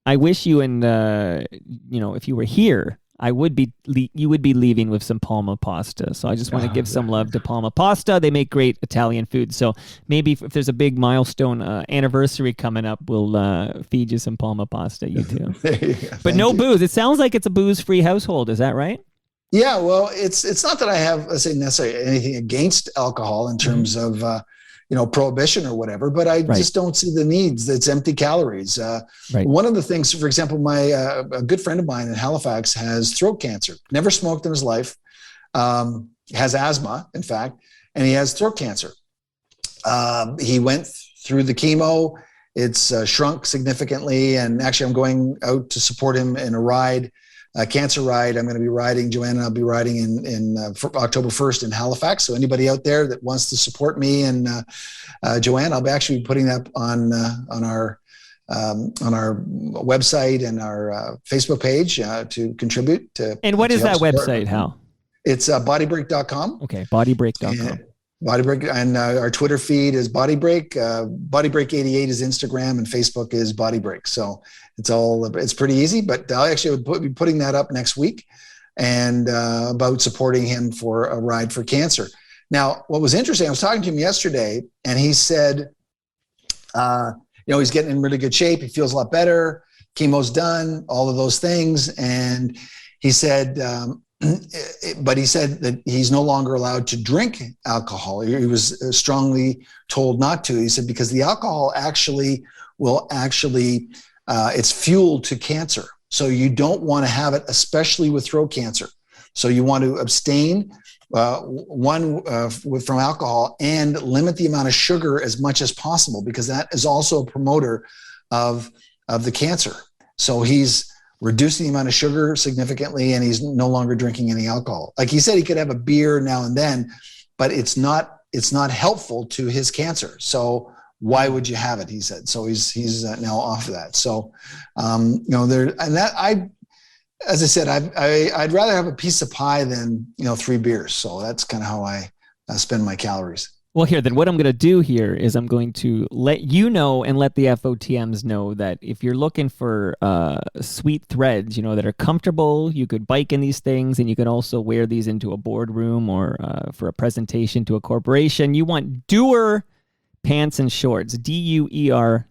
S3: I wish you and, if you were here, you would be leaving with some Palma Pasta. So I just want to give some love to Palma Pasta. They make great Italian food. So maybe if there's a big milestone anniversary coming up, we'll feed you some Palma Pasta, you too. But no booze. It sounds like it's a booze-free household. Is that right?
S4: Yeah, well, it's not that I have, let's say, necessarily anything against alcohol in terms of prohibition or whatever, but I just don't see the needs. It's empty calories. One of the things, for example, a good friend of mine in Halifax has throat cancer, never smoked in his life, has asthma, in fact, and he has throat cancer. He went through the chemo. It's shrunk significantly. And actually, I'm going out to support him in a ride, a cancer ride. I'm going to be riding, Joanne and I'll be riding in October 1st in Halifax. So anybody out there that wants to support me and Joanne, I'll be actually putting that on our website and our Facebook page to contribute.
S3: And what is that website, Hal?
S4: It's bodybreak.com.
S3: Okay, bodybreak.com.
S4: BodyBreak, and our Twitter feed is BodyBreak. BodyBreak88 is Instagram, and Facebook is BodyBreak. So it's pretty easy. But I'll actually be putting that up next week, and about supporting him for a ride for cancer. Now, what was interesting, I was talking to him yesterday, and he said, he's getting in really good shape. He feels a lot better. Chemo's done, all of those things, and he said. But he said that he's no longer allowed to drink alcohol. He was strongly told not to. He said, because the alcohol will it's fuel to cancer. So you don't want to have it, especially with throat cancer. So you want to abstain from alcohol and limit the amount of sugar as much as possible, because that is also a promoter of the cancer. So he's reducing the amount of sugar significantly, and he's no longer drinking any alcohol. Like he said, he could have a beer now and then, but it's not helpful to his cancer. So why would you have it? He said. So he's now off of that. So, as I said, I'd rather have a piece of pie than 3 beers. So that's kind of how I spend my calories.
S3: Well, here, then what I'm going to do here is I'm going to let you know and let the FOTMs know that if you're looking for sweet threads, that are comfortable, you could bike in these things, and you can also wear these into a boardroom or for a presentation to a corporation. You want Doer pants and shorts, DUER.ca.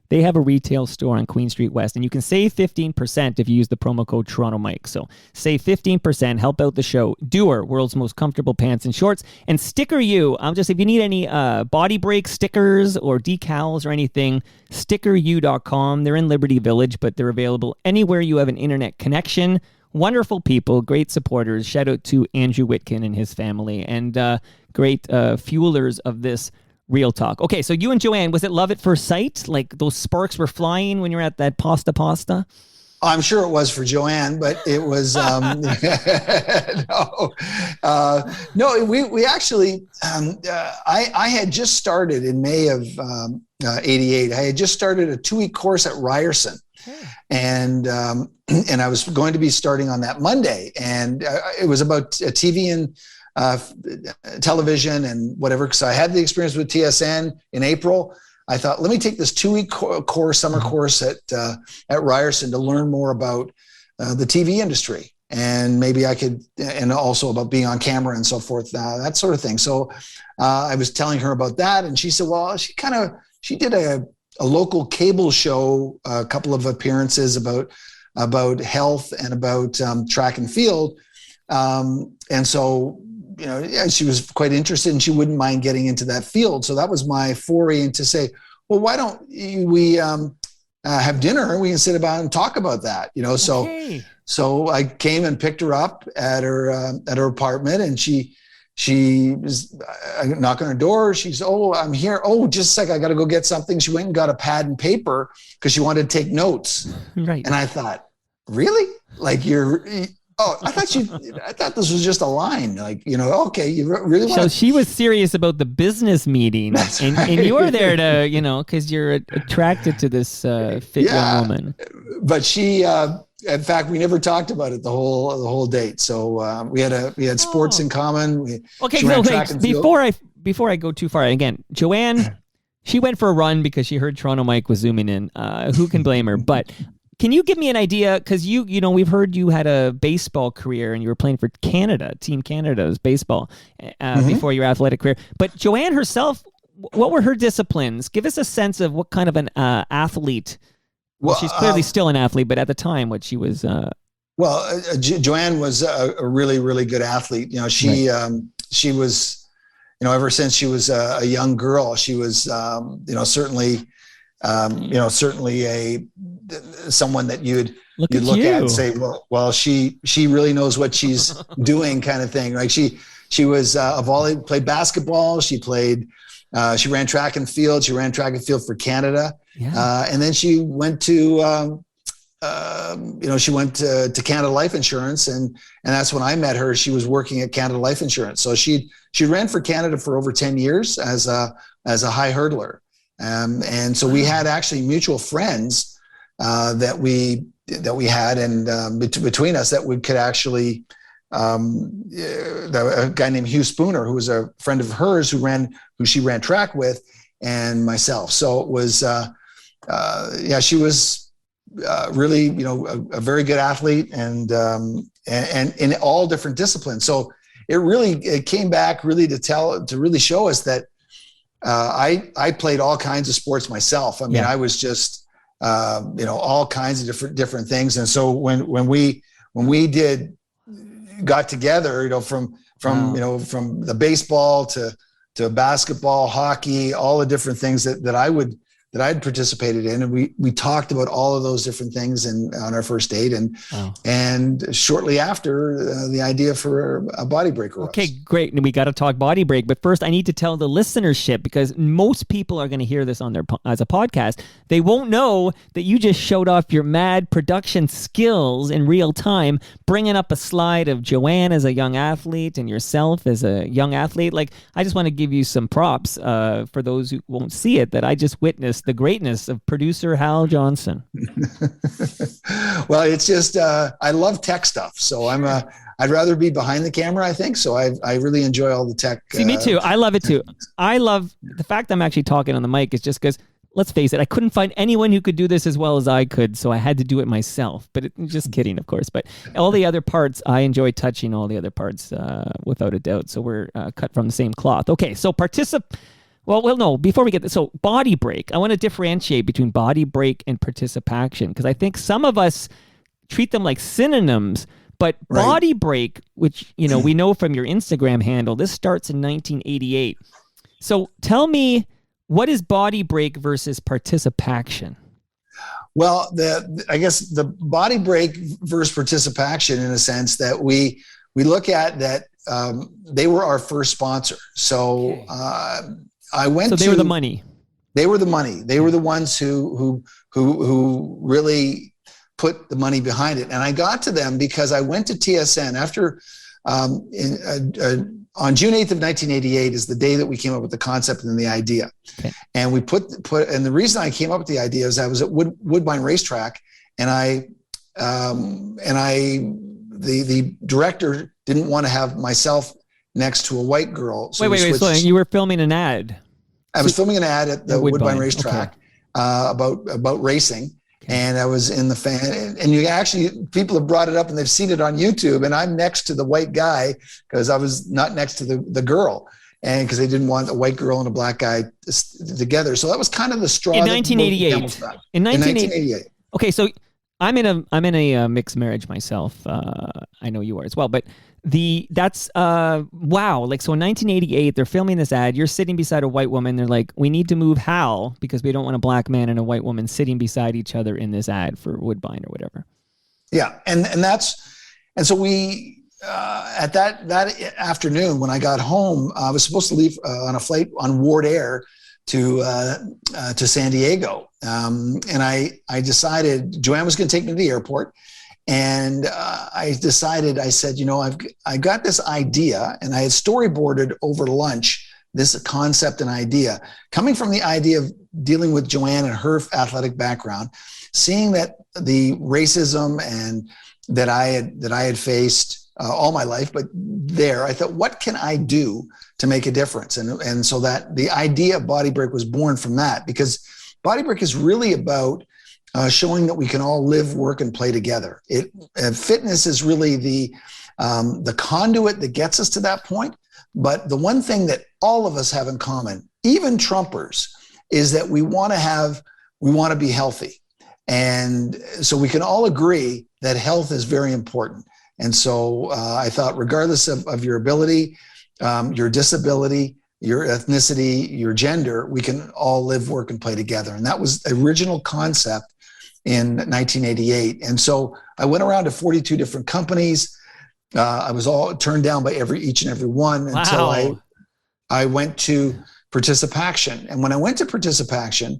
S3: They have a retail store on Queen Street West, and you can save 15% if you use the promo code Toronto Mike. So save 15%, help out the show. Doer, world's most comfortable pants and shorts. And Sticker You, if you need any BodyBreak stickers or decals or anything, stickeru.com. They're in Liberty Village, but they're available anywhere you have an internet connection. Wonderful people, great supporters. Shout out to Andrew Whitkin and his family, and great fuelers of this Real talk. Okay, so you and Joanne, was it love at first sight? Like those sparks were flying when you were at that pasta?
S4: I'm sure it was for Joanne, but it was no. We actually I had just started in May of '88. I had just started a 2-week course at Ryerson, and I was going to be starting on that Monday, and it was about TV and television and whatever. Because I had the experience with TSN in April. I thought, let me take this 2-week course, summer course at Ryerson to learn more about the TV industry. and maybe I could, and also about being on camera and so forth, that sort of thing. So I was telling her about that, and she said, well, she did a local cable show, a couple of appearances about health and about track and field. And so, she was quite interested, and she wouldn't mind getting into that field. So that was my foray into say, well, why don't we have dinner and we can sit about and talk about that, Okay. So I came and picked her up at her apartment, and she was knocking on her door. She's, oh, I'm here. Oh, just a sec. I got to go get something. She went and got a pad and paper because she wanted to take notes.
S3: Right.
S4: And I thought, really? Like I thought this was just a line. Like, okay, you really want.
S3: So she was serious about the business meeting,
S4: That's
S3: and,
S4: right.
S3: and you were there to, because you're attracted to this fit young woman.
S4: But she, in fact, we never talked about it the whole date. So we had sports in common.
S3: Before I go too far, again, Joanne, she went for a run because she heard Toronto Mike was zooming in. Who can blame her? But can you give me an idea? Because we've heard you had a baseball career and you were playing for Canada, Team Canada's baseball before your athletic career. But Joanne herself, what were her disciplines? Give us a sense of what kind of an athlete. Well, she's clearly still an athlete, but at the time, what she was.
S4: Joanne was a really, really good athlete. She was, ever since she was a young girl, she was, certainly someone that you'd look at and say, well, she really knows what she's doing, kind of thing. Like she was played basketball. She ran track and field. She ran track and field for Canada. Yeah. And then she went to, she went to Canada Life Insurance, and that's when I met her. She was working at Canada Life Insurance. So she ran for Canada for over 10 years as a high hurdler. And so we had actually mutual friends that we had, and between us that we could actually, a guy named Hugh Spooner, who was a friend of hers who she ran track with, and myself. So it was, she was really, a very good athlete, and in all different disciplines. So it came back really to really show us that I played all kinds of sports myself. I mean, I was just, all kinds of different things. And so when we got together, from the baseball to basketball, hockey, all the different things that I'd participated in, and we talked about all of those different things on our first date, and shortly after the idea for a Body Break arose.
S3: Okay, great, and we got to talk Body Break, but first I need to tell the listenership, because most people are going to hear this on as a podcast. They won't know that you just showed off your mad production skills in real time, bringing up a slide of Joanne as a young athlete and yourself as a young athlete. Like, I just want to give you some props for those who won't see it, that I just witnessed the greatness of producer Hal Johnson.
S4: Well, it's just I love tech stuff, so I'd rather be behind the camera, I think. So I really enjoy all the tech.
S3: See, me too. I love it too. I love the fact I'm actually talking on the mic is just because, let's face it, I couldn't find anyone who could do this as well as I could, so I had to do it myself. But just kidding, of course. But all the other parts, I enjoy touching all the other parts without a doubt. So we're cut from the same cloth. Okay, so Well, no, before we get this, so Body Break, I want to differentiate between Body Break and ParticipACTION, because I think some of us treat them like synonyms, but right. Body Break, which, we know from your Instagram handle, this starts in 1988. So tell me, what is Body Break versus ParticipACTION?
S4: Well, I guess the Body Break versus ParticipACTION, in a sense that we look at that they were our first sponsor. So, okay.
S3: They were the money.
S4: They were the money. They were the ones who really put the money behind it. And I got to them because I went to TSN after on June 8th of 1988 is the day that we came up with the concept and the idea. Okay. And we put and the reason I came up with the idea is I was at Woodbine Racetrack, and the director didn't want to have myself next to a white girl. So
S3: wait. So you were filming an ad?
S4: I was filming an ad at the Woodbine Racetrack about racing. And I was in the fan, and you actually, people have brought it up and they've seen it on YouTube, and I'm next to the white guy because I was not next to the girl, and because they didn't want a white girl and a black guy together. So that was kind of the straw.
S3: In 1988. In 1988. Okay, so I'm in a mixed marriage myself. I know you are as well, but that's wow. Like, so in 1988, they're filming this ad. You're sitting beside a white woman. They're like, we need to move Hal because we don't want a black man and a white woman sitting beside each other in this ad for Woodbine or whatever.
S4: Yeah, and so we at that afternoon when I got home, I was supposed to leave on a flight on Ward Air to San Diego, and I decided Joanne was going to take me to the airport. And I said, I got this idea, and I had storyboarded over lunch this concept and idea, coming from the idea of dealing with Joanne and her athletic background, seeing that the racism and that I had faced all my life, but I thought, what can I do to make a difference? And so that the idea of BodyBreak was born from that, because BodyBreak is really about showing that we can all live, work, and play together. Fitness is really the conduit that gets us to that point. But the one thing that all of us have in common, even Trumpers, is that we want to be healthy. And so we can all agree that health is very important. And so I thought, regardless of your ability, your disability, your ethnicity, your gender, we can all live, work, and play together. And that was the original concept in 1988. And so I went around to 42 different companies. I was all turned down by each and every one until I went to ParticipACTION. And when I went to ParticipACTION,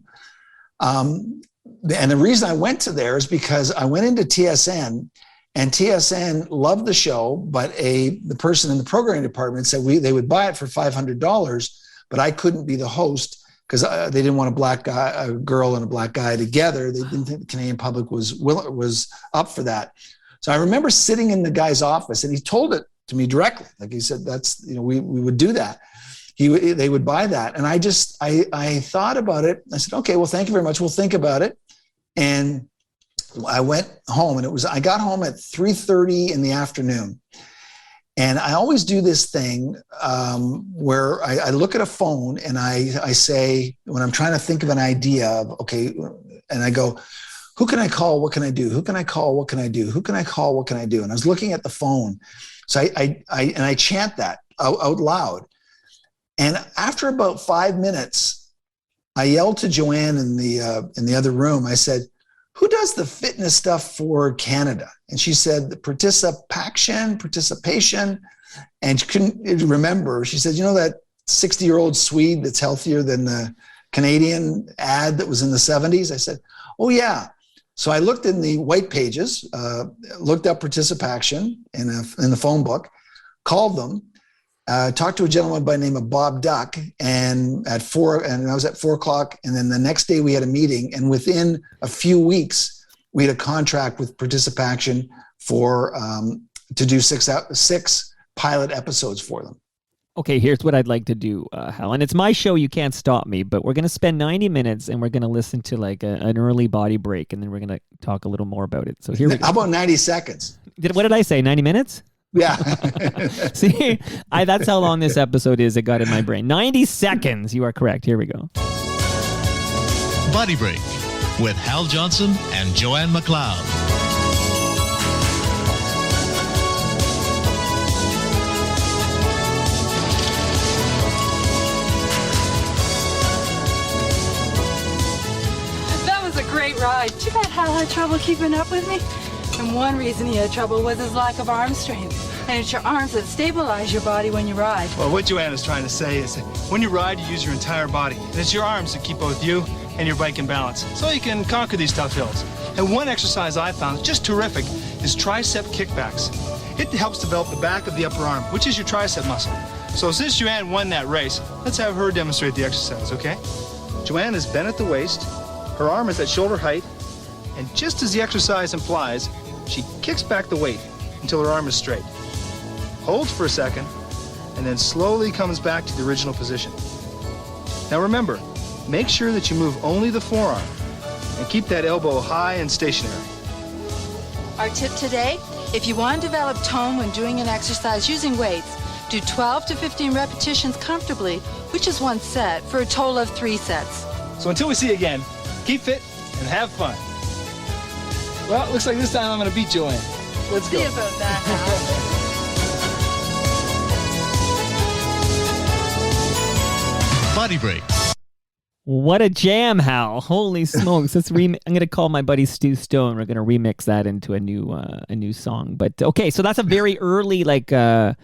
S4: and the reason I went to there is because I went into TSN, and TSN loved the show, but the person in the programming department said they would buy it for $500, but I couldn't be the host because they didn't want a girl and a black guy together. They didn't think the Canadian public was up for that. So I remember sitting in the guy's office, and he told it to me directly. Like, he said, we would do that. They would buy that. And I thought about it. I said, okay, well, thank you very much. We'll think about it. And I went home, and I got home at 3:30 in the afternoon. And I always do this thing where I look at a phone and I say, when I'm trying to think of an idea of, okay, and I go, who can I call? What can I do? Who can I call? What can I do? Who can I call? What can I do? And I was looking at the phone. So I chant that out loud. And after about 5 minutes, I yelled to Joanne in the other room. I said, who does the fitness stuff for Canada? And she said, the participation. And she couldn't remember. She said, that 60-year-old Swede that's healthier than the Canadian ad that was in the 70s? I said, oh, yeah. So I looked in the white pages, looked up ParticipACTION in the phone book, called them, talked to a gentleman by the name of Bob Duck, and I was at 4:00. And then the next day we had a meeting, and within a few weeks, we had a contract with ParticipACTION to do six pilot episodes for them.
S3: Okay, here's what I'd like to do, Hal. And it's my show, you can't stop me, but we're going to spend 90 minutes and we're going to listen to like an early body break, and then we're going to talk a little more about it. So here we go.
S4: How about 90 seconds?
S3: What did I say, 90 minutes?
S4: Yeah.
S3: See, that's how long this episode is. It got in my brain. 90 seconds. You are correct. Here we go.
S1: Body Break with Hal Johnson and Joanne McLeod.
S5: Great ride. Too bad Hal had trouble keeping up with me. And one reason he had trouble was his lack of arm strength. And it's your arms that stabilize your body when you ride.
S6: Well, what Joanne is trying to say is that when you ride, you use your entire body. And it's your arms that keep both you and your bike in balance, so you can conquer these tough hills. And one exercise I found just terrific is tricep kickbacks. It helps develop the back of the upper arm, which is your tricep muscle. So since Joanne won that race, let's have her demonstrate the exercise, okay? Joanne is bent at the waist. Her arm is at shoulder height, and just as the exercise implies, she kicks back the weight until her arm is straight. Holds for a second, and then slowly comes back to the original position. Now remember, make sure that you move only the forearm. and keep that elbow high and stationary.
S5: Our tip today, if you want to develop tone when doing an exercise using weights, do 12 to 15 repetitions comfortably, which is one set, for a total of 3 sets.
S6: So until we see you again, keep fit and have fun. Well, it looks like this time I'm going to beat Joanne. Let's go.
S5: See about that, Hal.
S1: Body Breaks.
S3: What a jam, Hal! Holy smokes! I'm gonna call my buddy Stu Stone. We're gonna remix that into a new song. But okay, so that's a very early, like I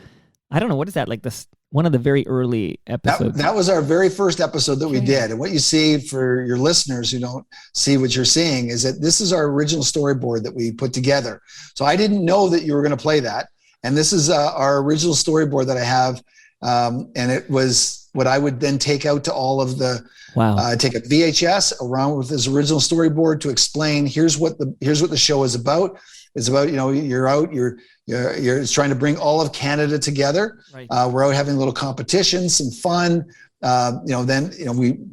S3: don't know, what is that, like this one of the very early episodes.
S4: That was our very first episode that we did. And what you see, for your listeners who don't see what you're seeing, is that this is our original storyboard that we put together. So I didn't know that you were going to play that. And this is our original storyboard that I have. And it was what I would then take out to all of the, take a VHS around with this original storyboard to explain, here's what the show is about. It's about, you're out, you're trying to bring all of Canada together. Right. We're out having little competitions, some fun. Then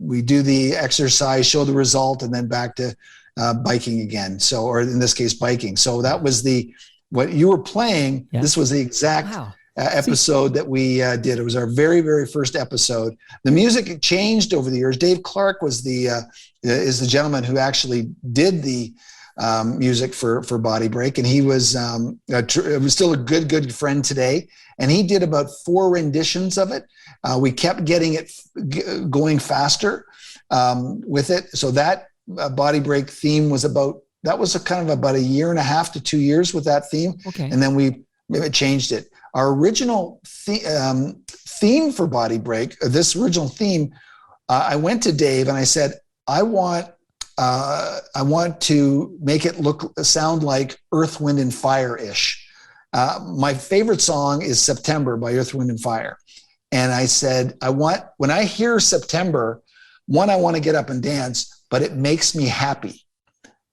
S4: we do the exercise, show the result, and then back to biking again. So, or in this case, biking. So that was what you were playing. Yeah. This was the exact episode that we did. It was our very, very first episode. The music changed over the years. Dave Clark was is the gentleman who actually did the music for Body Break, and he was still a good friend today. And he did about 4 renditions of it. We kept getting it going faster with it. So that Body Break theme was about a year and a half to 2 years with that theme. Okay. And then we changed it. Our original theme for Body Break, this original theme, I went to Dave and I said, I want to make it sound like Earth, Wind, and Fire-ish. My favorite song is September by Earth, Wind, and Fire. And I said, when I hear September, I want to get up and dance, but it makes me happy.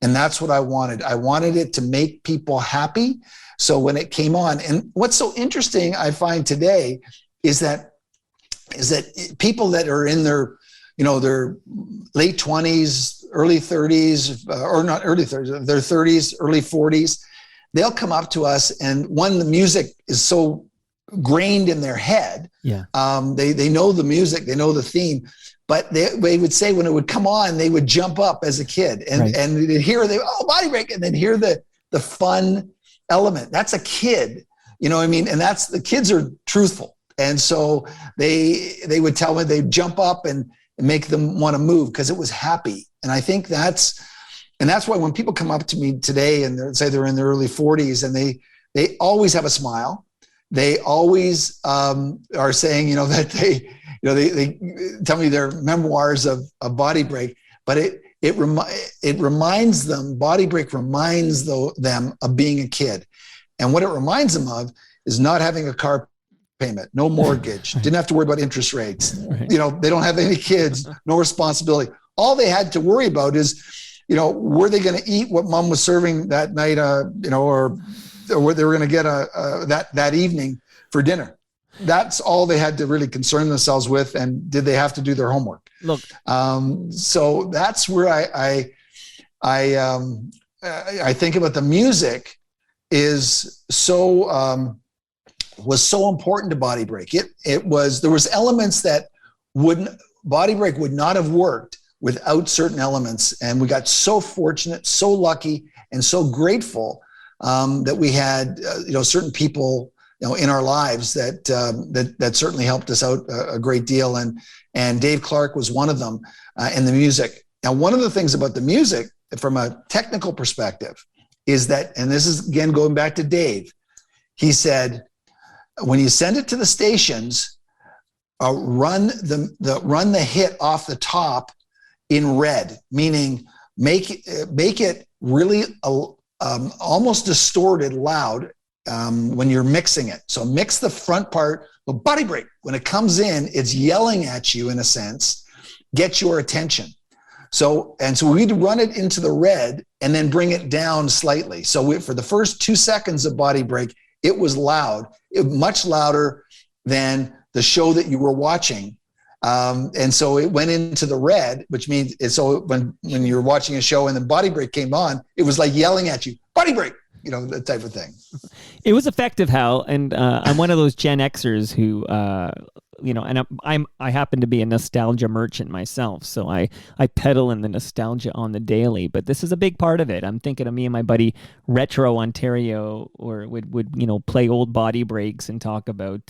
S4: And that's what I wanted. I wanted it to make people happy. So when it came on, and what's so interesting I find today is that people that are in their late 20s, early 30s, or not early 30s, their 30s, early 40s, they'll come up to us, and the music is so grained in their head. Yeah. They know the music, they know the theme, but they would say when it would come on, they would jump up as a kid and they'd hear Body Break, and then hear the fun element. That's a kid, you know what I mean? And the kids are truthful. And so they would tell me, they'd jump up and make them want to move because it was happy. And I think that's why when people come up to me today and say they're in their early 40s and they always have a smile. They always are saying, that they tell me their memoirs of Body Break, but it reminds them, Body Break reminds them of being a kid. And what it reminds them of is not having a car payment, no mortgage, didn't have to worry about interest rates. Right. They don't have any kids, no responsibility. All they had to worry about is, were they going to eat what mom was serving that night, or what they were going to get that evening for dinner. That's all they had to really concern themselves with. And did they have to do their homework? Look, so that's where I think about the music is was so important to Body Break. There was elements that Body Break would not have worked without certain elements. And we got so fortunate, so lucky, and so grateful that we had, certain people, in our lives that certainly helped us out a great deal. And Dave Clark was one of them in the music. Now, one of the things about the music from a technical perspective is that, and this is again, going back to Dave, he said, when you send it to the stations, run the hit off the top in red, meaning make it really almost distorted loud when you're mixing it. So mix the front part. Well, Body Break, when it comes in, it's yelling at you in a sense, get your attention. So we'd run it into the red and then bring it down slightly. So for the first 2 seconds of Body Break, it was loud, much louder than the show that you were watching. And so it went into the red, which means so when you're watching a show and then Body Break came on, it was like yelling at you, Body Break, that type of thing.
S3: It was effective, Hal, and I'm one of those Gen Xers who, and I happen to be a nostalgia merchant myself, so I peddle in the nostalgia on the daily. But this is a big part of it. I'm thinking of me and my buddy Retro Ontario, or would play old Body Breaks and talk about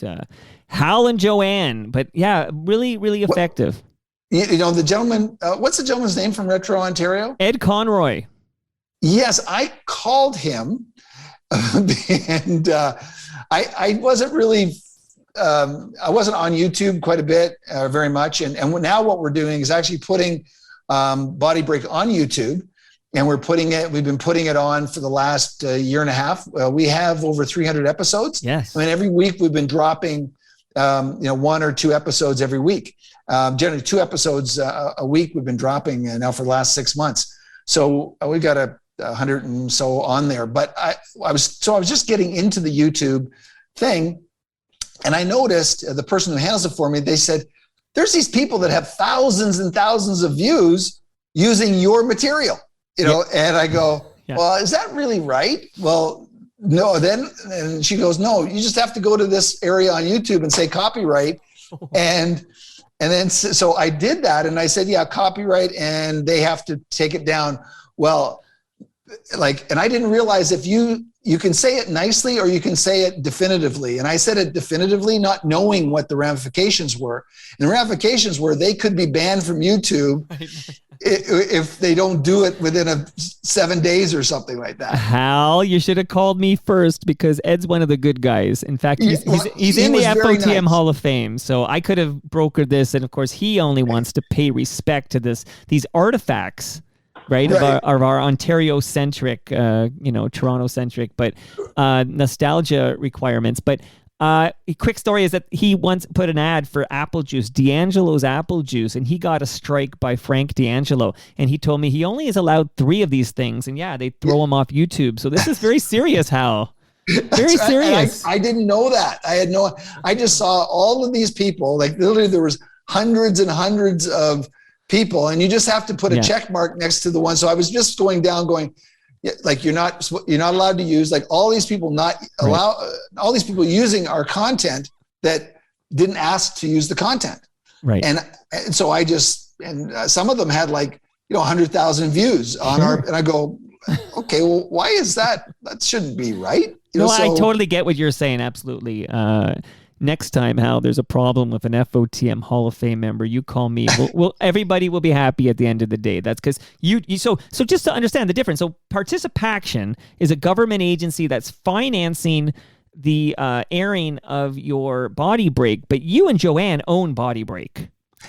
S3: Hal and Joanne. But yeah, really, really effective.
S4: The gentleman, what's the gentleman's name from Retro Ontario?
S3: Ed Conroy.
S4: Yes, I called him, and I wasn't really. I wasn't on YouTube quite a bit, very much, and now what we're doing is actually putting Body Break on YouTube, and we've been putting it on for the last year and a half. We have over 300 episodes.
S3: Yes.
S4: I mean, every week we've been dropping, 1 or 2 episodes every week. Generally 2 episodes a week we've been dropping now for the last 6 months. So we got 100 and so on there. But I was just getting into the YouTube thing. And I noticed the person who handles it for me, they said, there's these people that have thousands and thousands of views using your material, and I go, well, is that really right? Well, no. And she goes, no, you just have to go to this area on YouTube and say copyright. And then, so I did that. And I said, yeah, copyright. And they have to take it down. Well, and I didn't realize if you can say it nicely or you can say it definitively. And I said it definitively, not knowing what the ramifications were. And the ramifications were they could be banned from YouTube if they don't do it within 7 days or something like that.
S3: Hal, you should have called me first, because Ed's one of the good guys. In fact, he's in the FOTM Hall of Fame. So I could have brokered this. And of course, he only wants to pay respect to these artifacts. Right. Of our Ontario-centric, Toronto-centric, but nostalgia requirements. But a quick story is that he once put an ad for apple juice, D'Angelo's apple juice, and he got a strike by Frank D'Angelo. And he told me he only is allowed 3 of these things, and they throw him off YouTube. So this is very serious, Hal. Very serious.
S4: I didn't know that. I just saw all of these people, like literally there was hundreds and hundreds of people, and you just have to put a check mark next to the one. So I was just going, like, you're not allowed to use, like, all these people all these people using our content that didn't ask to use the content.
S3: Right.
S4: And so I just, some of them had 100,000 views on our, and I go, okay, well, why is that? That shouldn't be right.
S3: I totally get what you're saying. Absolutely. Next time, Hal, there's a problem with an FOTM Hall of Fame member, you call me. Everybody will be happy at the end of the day. That's because so just to understand the difference. So ParticipACTION is a government agency that's financing the airing of your Body Break, but you and Joanne own Body Break.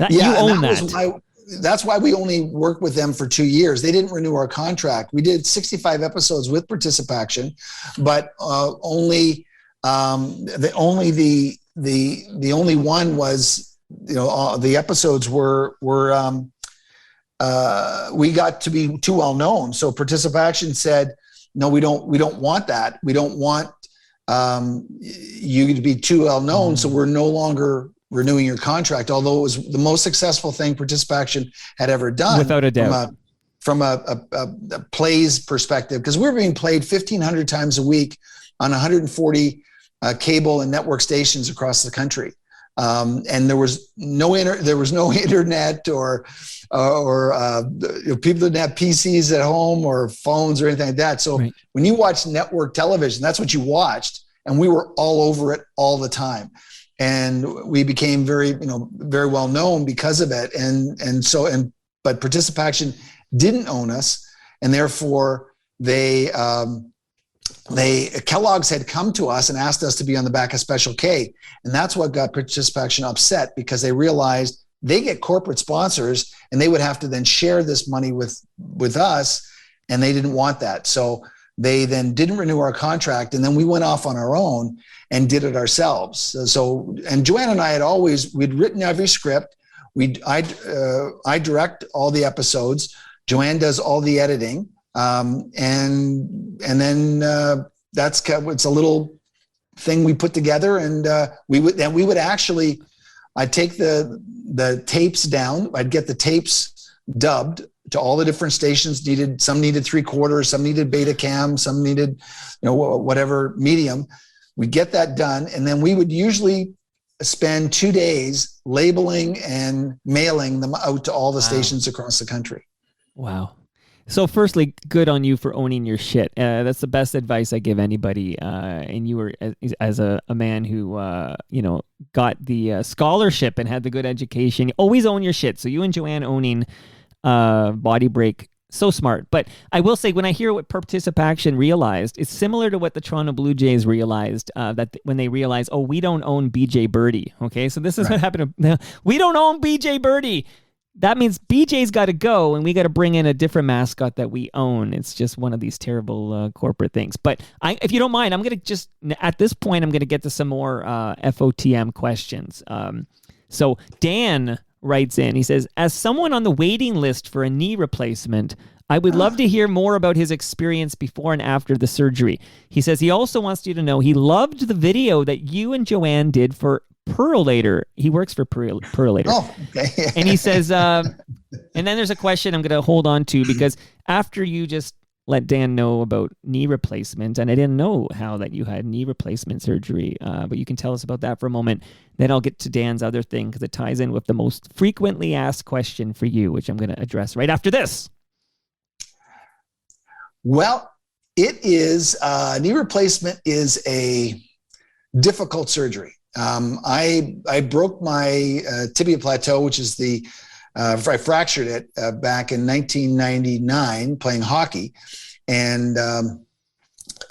S3: You own that.
S4: That's why we only worked with them for 2 years. They didn't renew our contract. We did 65 episodes with ParticipACTION, but only the only one was, the episodes were we got to be too well known. So ParticipACTION said, no, we don't want that. We don't want you to be too well known. So we're no longer renewing your contract. Although it was the most successful thing ParticipACTION had ever done,
S3: without a doubt,
S4: from a plays perspective, because we're being played 1,500 times a week on 140 cable and network stations across the country, and there was no internet or people didn't have PCs at home or phones or anything like that. So when you watch network television, that's what you watched, and we were all over it all the time, and we became very well known because of it. But ParticipACTION didn't own us, and therefore Kellogg's had come to us and asked us to be on the back of Special K. And that's what got ParticipACTION upset, because they realized they get corporate sponsors and they would have to then share this money with us. And they didn't want that. So they then didn't renew our contract. And then we went off on our own and did it ourselves. And Joanne and I we'd written every script. I direct all the episodes. Joanne does all the editing. And then it's a little thing we put together, and we would actually I'd take the tapes down. I'd get the tapes dubbed to all the different stations. Some needed 3/4, some needed beta cam, some needed, whatever medium. We'd get that done. And then we would usually spend 2 days labeling and mailing them out to all the stations across the country.
S3: Wow. So firstly, good on you for owning your shit. That's the best advice I give anybody. And you were, as a man who, got the scholarship and had the good education, always own your shit. So you and Joanne owning Body Break, so smart. But I will say, when I hear what ParticipACTION realized, it's similar to what the Toronto Blue Jays realized, that when they realized, we don't own BJ Birdie. Okay, so this is what happened. We don't own BJ Birdie. That means BJ's got to go, and we got to bring in a different mascot that we own. It's just one of these terrible corporate things. But if you don't mind, I'm going to at this point, I'm going to get to some more FOTM questions. So Dan writes in, he says, as someone on the waiting list for a knee replacement, I would love to hear more about his experience before and after the surgery. He says he also wants you to know he loved the video that you and Joanne did for Perlator. He works for Perlator.
S4: Oh, okay.
S3: And he says, and then there's a question I'm going to hold on to, because after you just let Dan know about knee replacement, and I didn't know how that you had knee replacement surgery, but you can tell us about that for a moment. Then I'll get to Dan's other thing, because it ties in with the most frequently asked question for you, which I'm going to address right after this.
S4: Well, it is, knee replacement is a difficult surgery. I broke my tibia plateau, which is I fractured it back in 1999 playing hockey, and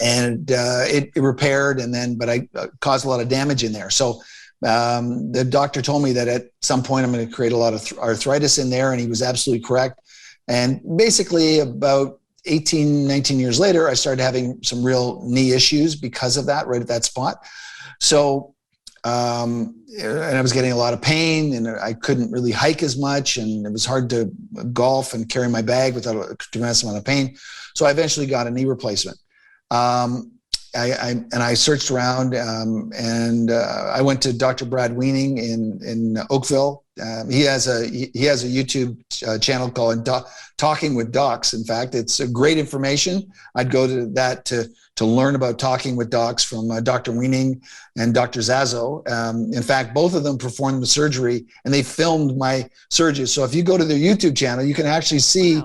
S4: it repaired, but I caused a lot of damage in there. So the doctor told me that at some point I'm going to create a lot of arthritis in there, and he was absolutely correct. And basically about 18, 19 years later, I started having some real knee issues because of that, right at that spot. So and I was getting a lot of pain, and I couldn't really hike as much, and it was hard to golf and carry my bag without a tremendous amount of pain. So I eventually got a knee replacement. I searched around, and I went to Dr. Brad Weening in Oakville. He has a YouTube channel called Talking with Docs. In fact, it's a great information. I'd go to that to learn about talking with docs from Dr. Weening and Dr. Zazo. In fact, both of them performed the surgery, and they filmed my surgery. So if you go to their YouTube channel, you can actually see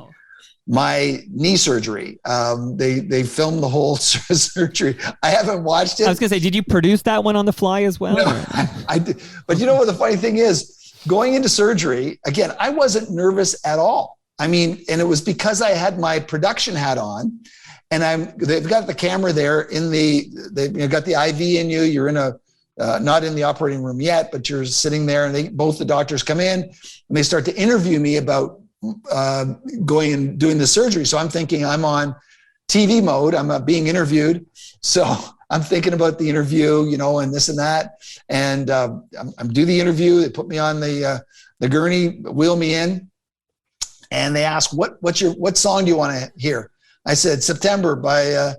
S4: my knee surgery. They filmed the whole surgery. I haven't watched it.
S3: I was going to say, did you produce that one on the fly as well?
S4: No, I did. But you know what the funny thing is? Going into surgery, again, I wasn't nervous at all. I mean, and it was because I had my production hat on, and they've got the camera there they've got the IV in you. You're in not in the operating room yet, but you're sitting there, and both the doctors come in and they start to interview me about going and doing the surgery. So I'm thinking I'm on TV mode. I'm being interviewed. So I'm thinking about the interview, and this and that. And I'm do the interview. They put me on the gurney, wheel me in, and they ask, what song do you want to hear? I said September by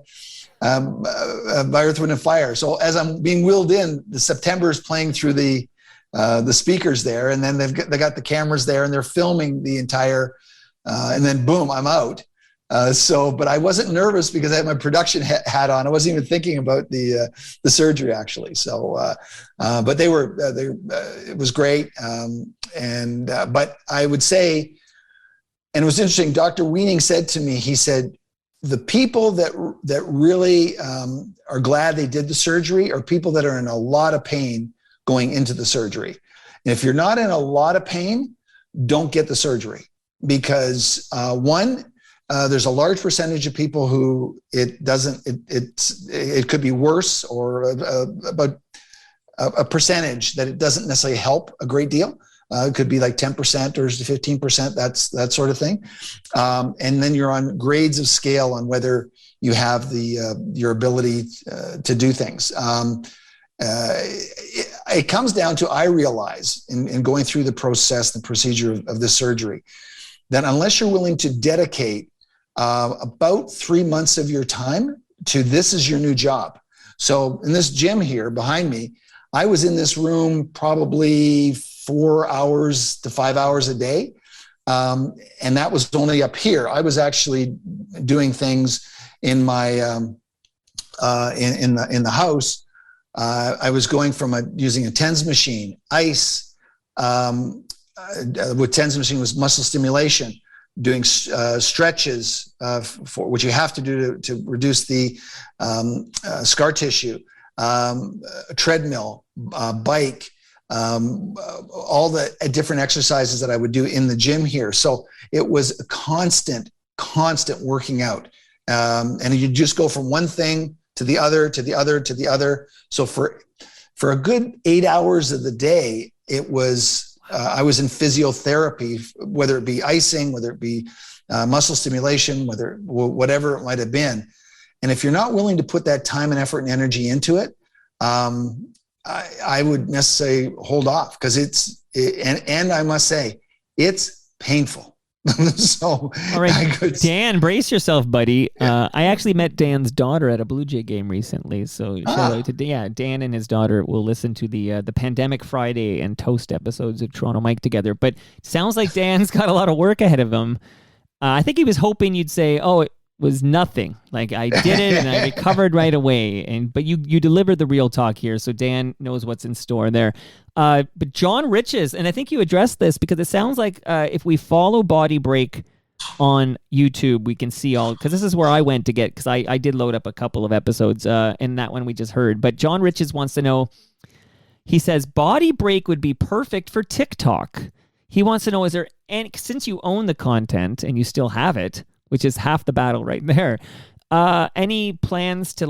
S4: Earth, Wind and Fire. So as I'm being wheeled in, the September is playing through the speakers there, and then they got the cameras there, and they're filming the entire, and then boom, I'm out. But I wasn't nervous because I had my production hat on. I wasn't even thinking about the surgery actually. So, but it was great. But I would say, and it was interesting. Dr. Weening said to me, he said, the people that really are glad they did the surgery are people that are in a lot of pain going into the surgery. And if you're not in a lot of pain, don't get the surgery, because there's a large percentage of people who it could be worse, or about a percentage that it doesn't necessarily help a great deal. It could be like 10% or 15%, that sort of thing. And then you're on grades of scale on whether you have your ability to do things. It comes down to, I realize in going through the procedure of this surgery, that unless you're willing to dedicate about 3 months of your time to this is your new job. So in this gym here behind me, I was in this room probably 4 hours to 5 hours a day. And that was only up here. I was actually doing things in my, in the house. I was going from using a TENS machine, ice, with TENS machine was muscle stimulation, doing stretches for which you have to do to reduce the scar tissue, treadmill, bike, all the different exercises that I would do in the gym here. So it was a constant working out. And you just go from one thing to the other, to the other, to the other. So for a good 8 hours of the day, it was, I was in physiotherapy, whether it be icing, whether it be muscle stimulation, whatever it might have been. And if you're not willing to put that time and effort and energy into it, I would necessarily hold off, because and I must say, it's painful. So,
S3: all right, Dan, brace yourself, buddy. I actually met Dan's daughter at a Blue Jay game recently. So shout out to Dan and his daughter will listen to the Pandemic Friday and Toast episodes of Toronto Mike together. But it sounds like Dan's got a lot of work ahead of him. I think he was hoping you'd say, "Oh, it was nothing. Like, I did it and I recovered right away." But you delivered the real talk here, so Dan knows what's in store there. But John Riches, and I think you addressed this, because it sounds like if we follow Body Break on YouTube, we can see all, because this is where I went to get, because I did load up a couple of episodes, and that one we just heard. But John Riches wants to know, he says, Body Break would be perfect for TikTok. He wants to know, is there any, since you own the content and you still have it, which is half the battle right there, any plans to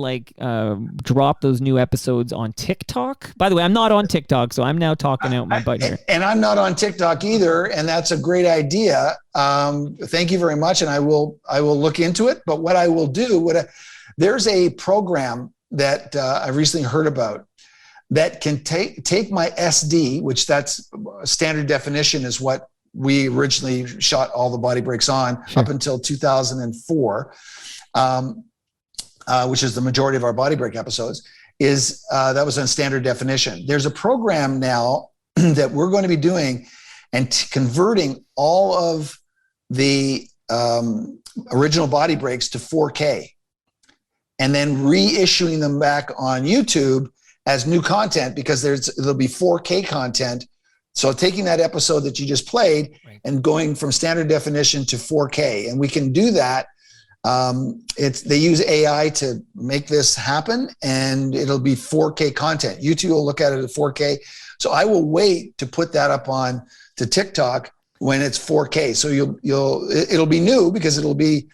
S3: drop those new episodes on TikTok? By the way, I'm not on TikTok, so I'm now talking out my butt here.
S4: And I'm not on TikTok either, and that's a great idea. Thank you very much, and I will look into it. But what I will do, there's a program that I recently heard about that can take my SD, which that's standard definition, is what we originally shot all the Body Breaks on, up until 2004, which is the majority of our Body Break episodes, that was on standard definition. There's a program now that we're going to be doing and converting all of the original Body Breaks to 4K, and then reissuing them back on YouTube as new content, because there'll be 4K content. So taking that episode that you just played and going from standard definition to 4K, and we can do that. They use AI to make this happen, and it'll be 4K content. YouTube will look at it at 4K. So I will wait to put that up on to TikTok when it's 4K. So it'll be new, because it'll be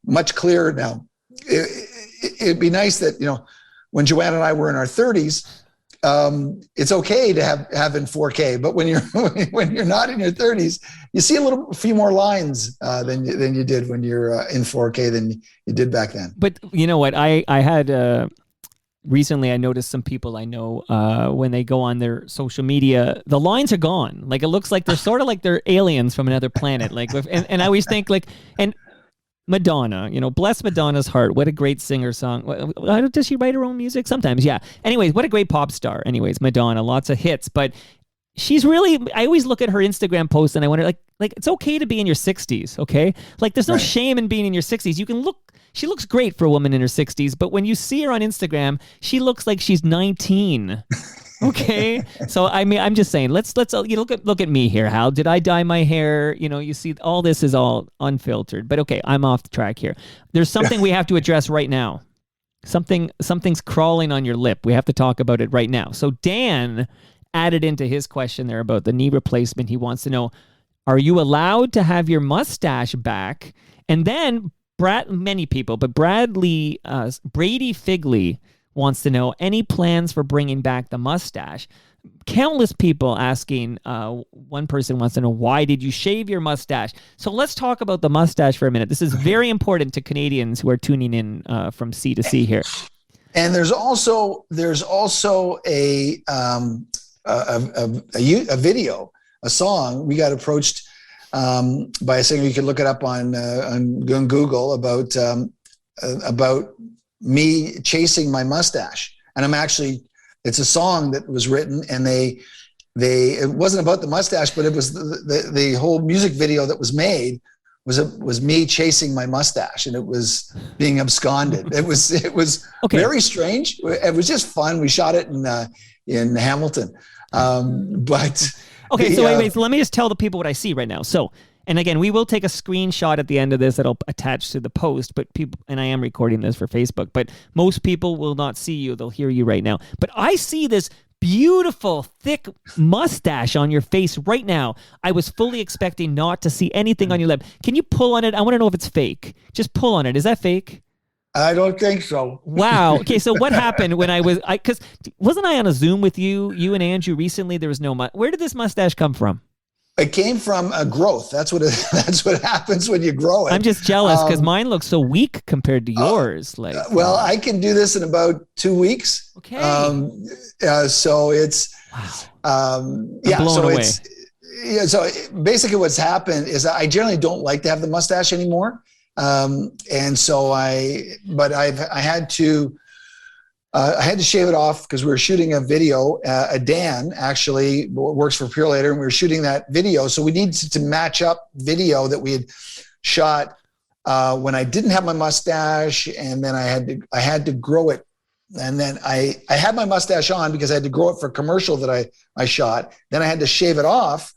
S4: much clearer now. It'd be nice that, when Joanne and I were in our 30s, it's okay to have in 4K, but when you're not in your 30s, you see a few more lines than you did when you're in 4K than you did back then.
S3: But you know what? I had recently, I noticed some people I know when they go on their social media, the lines are gone. Like, it looks like they're sort of like they're aliens from another planet. Like, and I always think and Madonna, bless Madonna's heart. What a great singer-song. Does she write her own music? Sometimes, yeah. Anyways, what a great pop star. Anyways, Madonna, lots of hits. But she's really, I always look at her Instagram posts and I wonder, like it's okay to be in your 60s, okay? Like, there's no shame in being in your 60s. She looks great for a woman in her 60s, but when you see her on Instagram, she looks like she's 19. Okay, so I mean, I'm just saying, let's look at me here, Hal. Did I dye my hair? You see, all this is all unfiltered. But okay, I'm off the track here. There's something we have to address right now. Something's crawling on your lip. We have to talk about it right now. So Dan added into his question there about the knee replacement. He wants to know, are you allowed to have your mustache back? And then Brady Figley wants to know, any plans for bringing back the mustache? Countless people asking. One person wants to know, why did you shave your mustache? So let's talk about the mustache for a minute. This is very important to Canadians who are tuning in from sea to sea here.
S4: And there's also a video, a song. We got approached by a singer. You can look it up on Google about me chasing my mustache. And it's a song that was written, and they it wasn't about the mustache, but it was the whole music video that was made was me chasing my mustache, and it was being absconded. It was very strange. It was just fun. We shot it in Hamilton. But
S3: okay, so wait, so let me just tell the people what I see right now. So, and again, we will take a screenshot at the end of this that'll attach to the post, but people, and I am recording this for Facebook, but most people will not see you. They'll hear you right now. But I see this beautiful, thick mustache on your face right now. I was fully expecting not to see anything on your lip. Can you pull on it? I want to know if it's fake. Just pull on it. Is that fake?
S4: I don't think so.
S3: Wow. Okay, so what happened when because wasn't I on a Zoom with you and Andrew recently? There was no where did this mustache come from?
S4: It came from a growth. That's what happens when you grow it.
S3: I'm just jealous because mine looks so weak compared to yours.
S4: Well, I can do this in about 2 weeks.
S3: Okay.
S4: So it's
S3: blown away.
S4: So basically, what's happened is I generally don't like to have the mustache anymore, and so I had to shave it off because we were shooting a video. Dan actually works for Pure Later, and we were shooting that video. So we needed to match up video that we had shot when I didn't have my mustache, and then I had to grow it. And then I had my mustache on because I had to grow it for a commercial that I shot. Then I had to shave it off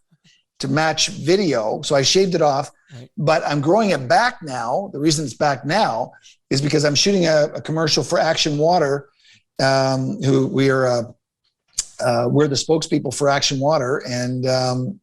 S4: to match video. So I shaved it off, but I'm growing it back now. The reason it's back now is because I'm shooting a commercial for Action Water, who we're the spokespeople for Action Water, and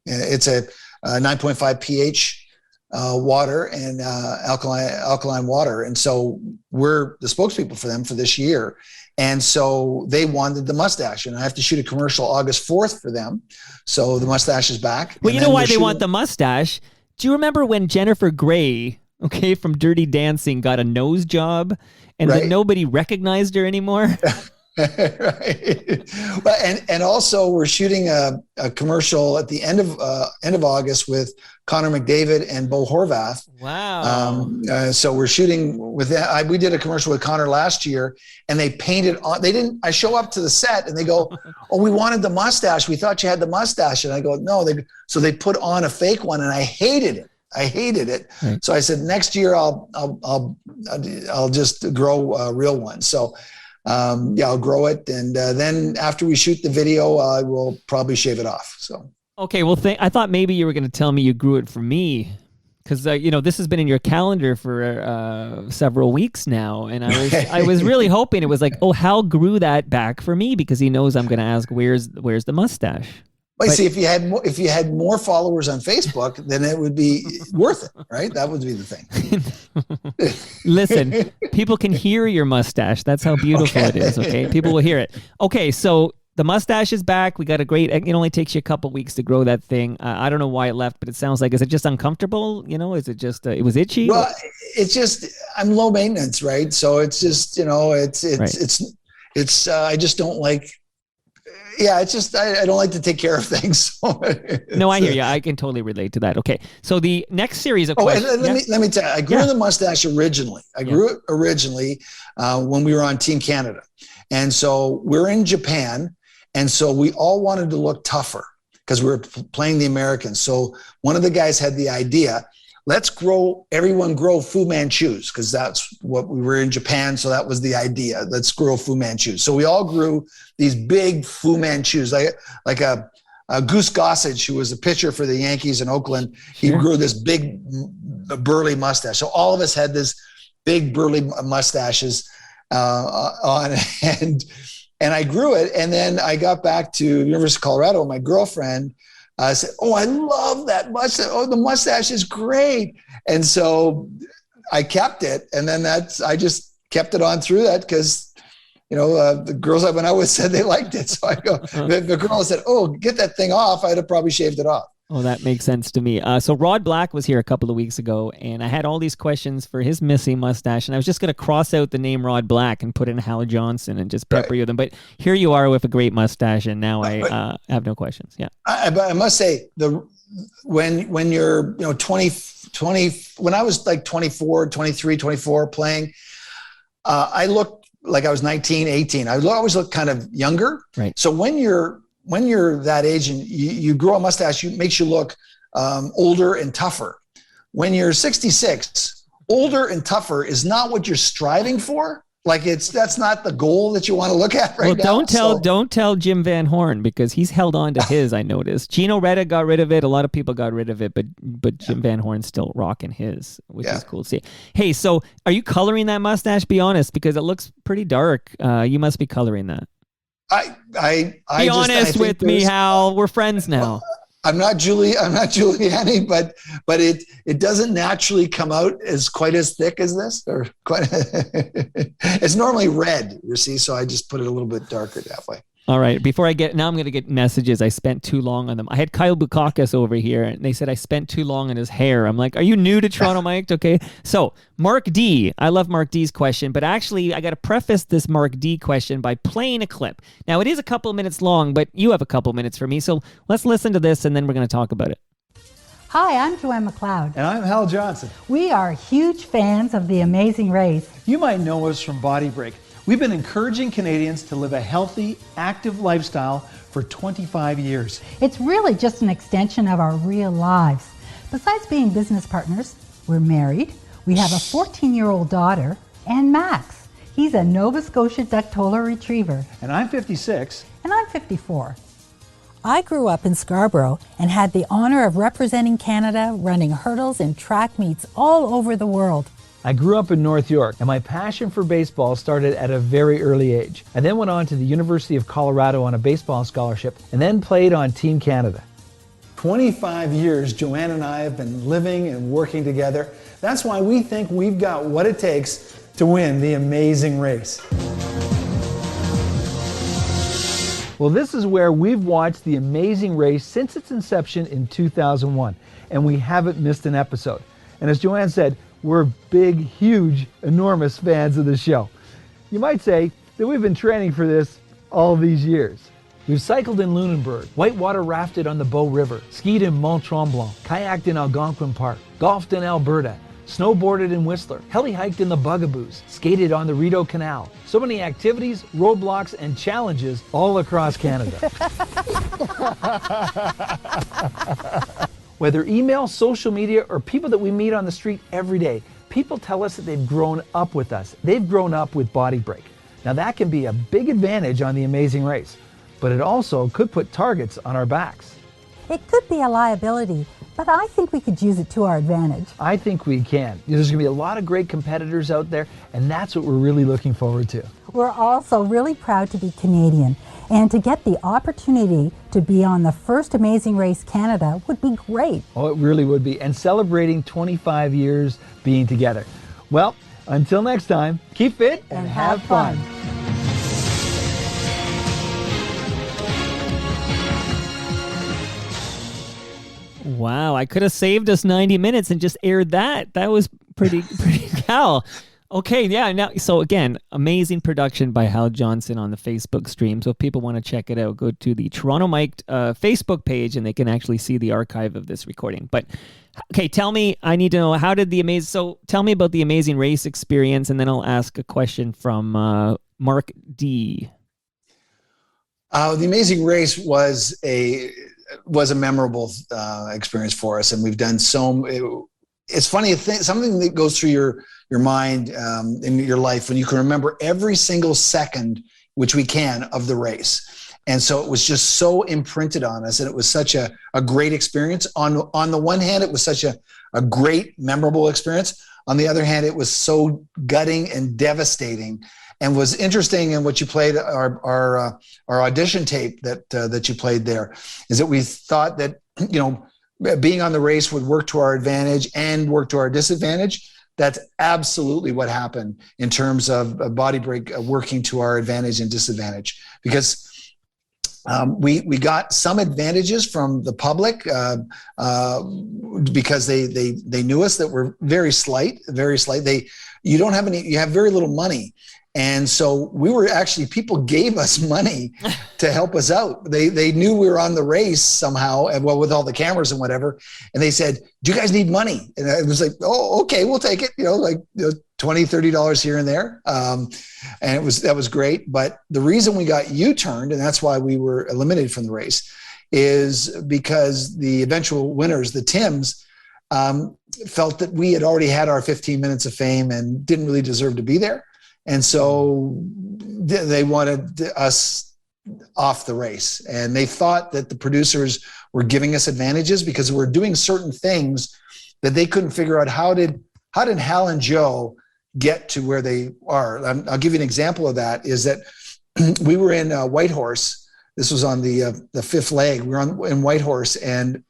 S4: it's a 9.5 pH water and alkaline water, and so we're the spokespeople for them for this year. And so they wanted the mustache, and I have to shoot a commercial August 4th for them. So the mustache is back.
S3: Well, you know why they want the mustache? Do you remember when Jennifer Grey, from Dirty Dancing, got a nose job, and then nobody recognized her anymore?
S4: Right. Well, and also we're shooting a commercial at the end of August with Connor McDavid and Bo Horvath.
S3: Wow.
S4: So we're shooting with that. We did a commercial with Connor last year, and they painted on. I show up to the set and they go, "Oh, we wanted the mustache. We thought you had the mustache." And I go, "No." So they put on a fake one, and I hated it. Right. So I said, next year I'll just grow a real one. So. I'll grow it, and then after we shoot the video, I will probably shave it off. So
S3: okay, well, I thought maybe you were going to tell me you grew it for me, because this has been in your calendar for several weeks now, and I was really hoping it was like, oh, Hal grew that back for me because he knows I'm going to ask where's the mustache.
S4: Well, see, if you had more followers on Facebook, then it would be worth it, right? That would be the thing.
S3: Listen, people can hear your mustache. That's how beautiful it is, okay? People will hear it. Okay, so the mustache is back. We got it only takes you a couple weeks to grow that thing. I don't know why it left, but it sounds like, is it just uncomfortable? Is it just, it was itchy?
S4: Well, it's just, I'm low maintenance, right? So it's just, it's I just don't like, it's just, I don't like to take care of things.
S3: No, I hear you. I can totally relate to that. Okay. So the next series of questions.
S4: Let me tell you, I grew the mustache originally. I grew it originally when we were on Team Canada. And so we're in Japan. And so we all wanted to look tougher because we were playing the Americans. So one of the guys had the idea, everyone grow Fu Manchus, because that's what we were in Japan. So that was the idea. Let's grow Fu Manchus. So we all grew these big Fu Manchus, like a Goose Gossage, who was a pitcher for the Yankees in Oakland. He grew this big burly mustache. So all of us had this big burly mustaches on, and I grew it. And then I got back to University of Colorado. My girlfriend said, "Oh, I love that mustache. Oh, the mustache is great." And so I kept it. And then I just kept it on through that because, the girls I went out with said they liked it. So I go, the girl said, "Oh, get that thing off." I'd have probably shaved it off.
S3: Oh, that makes sense to me. So Rod Black was here a couple of weeks ago, and I had all these questions for his missing mustache, and I was just going to cross out the name Rod Black and put in Hal Johnson and just pepper you with them. But here you are with a great mustache, and now I have no questions. Yeah. But
S4: I must say, when you're 20, when I was like 24, 23, 24 playing, I looked like I was 19, 18. I always looked kind of younger.
S3: Right.
S4: So when you're when you're that age and you grow a mustache, it makes you look older and tougher. When you're 66, older and tougher is not what you're striving for. Like that's not the goal that you want to look at right now.
S3: Don't tell Jim Van Horn, because he's held on to his. I noticed Gino Reda got rid of it. A lot of people got rid of it, but Jim Van Horn's still rocking his, which is cool to see. Hey, so are you coloring that mustache? Be honest, because it looks pretty dark. You must be coloring that.
S4: Be
S3: honest with me, Hal. We're friends now.
S4: I'm not Giuliani, but it doesn't naturally come out as quite as thick as this, or quite. It's normally red, you see, so I just put it a little bit darker that way.
S3: All right. Now I'm going to get messages. I spent too long on them. I had Kyle Bukakis over here, and they said I spent too long on his hair. I'm like, are you new to Toronto Mike? Okay. So Mark D, I love Mark D's question, but actually I got to preface this Mark D question by playing a clip. Now it is a couple of minutes long, but you have a couple of minutes for me. So let's listen to this and then we're going to talk about it.
S7: Hi, I'm Joanne McLeod.
S8: And I'm Hal Johnson.
S7: We are huge fans of The Amazing Race.
S8: You might know us from BodyBreak. We've been encouraging Canadians to live a healthy, active lifestyle for 25 years.
S7: It's really just an extension of our real lives. Besides being business partners, we're married, we have a 14-year-old daughter, and Max. He's a Nova Scotia Ductola Retriever.
S8: And I'm 56.
S7: And I'm 54. I grew up in Scarborough and had the honor of representing Canada running hurdles and track meets all over the world.
S8: I grew up in North York, and my passion for baseball started at a very early age. I then went on to the University of Colorado on a baseball scholarship, and then played on Team Canada. 25 years Joanne and I have been living and working together. That's why we think we've got what it takes to win the Amazing Race. Well, this is where we've watched the Amazing Race since its inception in 2001, and we haven't missed an episode. And as Joanne said, we're big, huge, enormous fans of the show. You might say that we've been training for this all these years. We've cycled in Lunenburg, whitewater rafted on the Bow River, skied in Mont Tremblant, kayaked in Algonquin Park, golfed in Alberta, snowboarded in Whistler, heli-hiked in the Bugaboos, skated on the Rideau Canal. So many activities, roadblocks, and challenges all across Canada. Whether email, social media, or people that we meet on the street every day, people tell us that they've grown up with us. They've grown up with BodyBreak. Now that can be a big advantage on the Amazing Race, but it also could put targets on our backs.
S7: It could be a liability, but I think we could use it to our advantage.
S8: I think we can. There's going to be a lot of great competitors out there, and that's what we're really looking forward to.
S7: We're also really proud to be Canadian, and to get the opportunity to be on the first Amazing Race Canada would be great.
S8: Oh, it really would be, and celebrating 25 years being together. Well, until next time, keep fit and have fun.
S3: Wow, I could have saved us 90 minutes and just aired that. That was pretty cool. Okay, yeah. Now, so again, amazing production by Hal Johnson on the Facebook stream. So if people want to check it out, go to the Toronto Mike Facebook page, and they can actually see the archive of this recording. But okay, tell me, I need to know, how did so tell me about the Amazing Race experience, and then I'll ask a question from Mark D.
S4: The Amazing Race was a memorable experience for us, and we've done it's funny, something that goes through your mind in your life when you can remember every single second, which we can, of the race. And so it was just so imprinted on us, and it was such a great experience. On the one hand, it was such a great, memorable experience. On the other hand, it was so gutting and devastating. And was interesting in what you played, our audition tape that you played there, is that we thought that, being on the race would work to our advantage and work to our disadvantage. That's absolutely what happened in terms of BodyBreak working to our advantage and disadvantage, because we got some advantages from the public because they knew us, that were very slight. you don't have you have very little money. And so people gave us money to help us out. They knew we were on the race somehow, and with all the cameras and whatever. And they said, do you guys need money? And I was like, oh, okay, we'll take it. $20, $30 here and there. And that was great. But the reason we got U-turned, and that's why we were eliminated from the race, is because the eventual winners, the Tims, felt that we had already had our 15 minutes of fame and didn't really deserve to be there. And so they wanted us off the race. And they thought that the producers were giving us advantages because we're doing certain things that they couldn't figure out. How did Hal and Joe get to where they are? I'll give you an example of that, is that we were in Whitehorse. This was on the fifth leg. We were in Whitehorse, and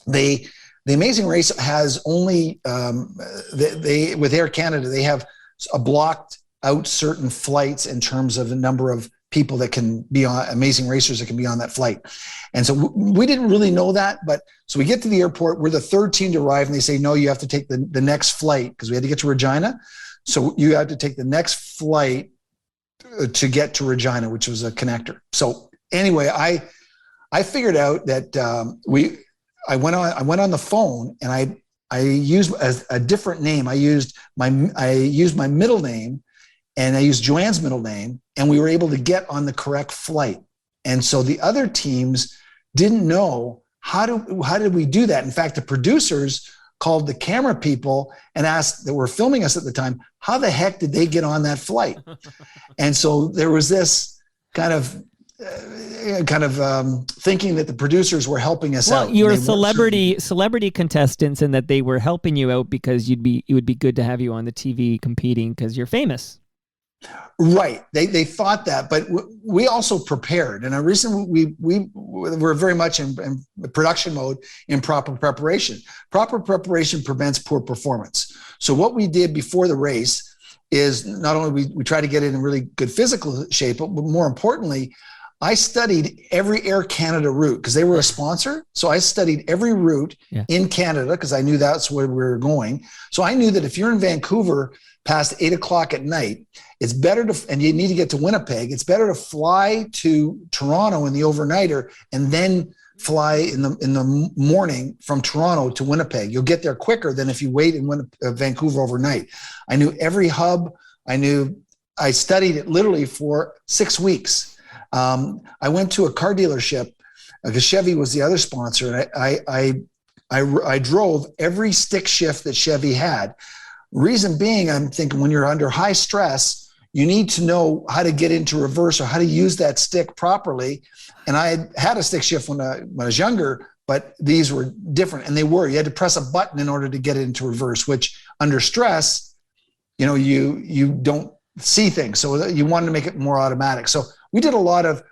S4: the Amazing Race has only, with Air Canada, they have a blocked out certain flights in terms of the number of people that can be on, amazing racers that can be on that flight. And so we didn't really know that, but so we get to the airport, we're the third team to arrive, and they say, no, you have to take the next flight, because we had to get to Regina. So you had to take the next flight to get to Regina, which was a connector. So anyway, I figured out that I went on the phone, and I used a different name. I used my middle name, and I used Joanne's middle name, and we were able to get on the correct flight. And so the other teams didn't know how did we do that. In fact, the producers called the camera people and asked, that were filming us at the time, how the heck did they get on that flight? And so there was this kind of thinking that the producers were helping us out.
S3: Well, you were celebrity contestants, and that they were helping you out because it would be good to have you on the TV competing because you're famous.
S4: Right. They thought that, but we also prepared. And the reason we were very much in production mode, in proper preparation. Proper preparation prevents poor performance. So what we did before the race is not only we try to get in really good physical shape, but more importantly, I studied every Air Canada route because they were a sponsor. So I studied every route in Canada because I knew that's where we were going. So I knew that if you're in Vancouver past 8 o'clock at night, it's better and you need to get to Winnipeg, it's better to fly to Toronto in the overnighter and then fly in the morning from Toronto to Winnipeg. You'll get there quicker than if you wait in Vancouver overnight. I knew every hub. I studied it literally for 6 weeks. I went to a car dealership because Chevy was the other sponsor, and I drove every stick shift that Chevy had. Reason being, I'm thinking when you're under high stress, you need to know how to get into reverse or how to use that stick properly. And I had a stick shift when I was younger, but these were different, and you had to press a button in order to get it into reverse, which under stress, you don't see things. So you wanted to make it more automatic. So we did a lot of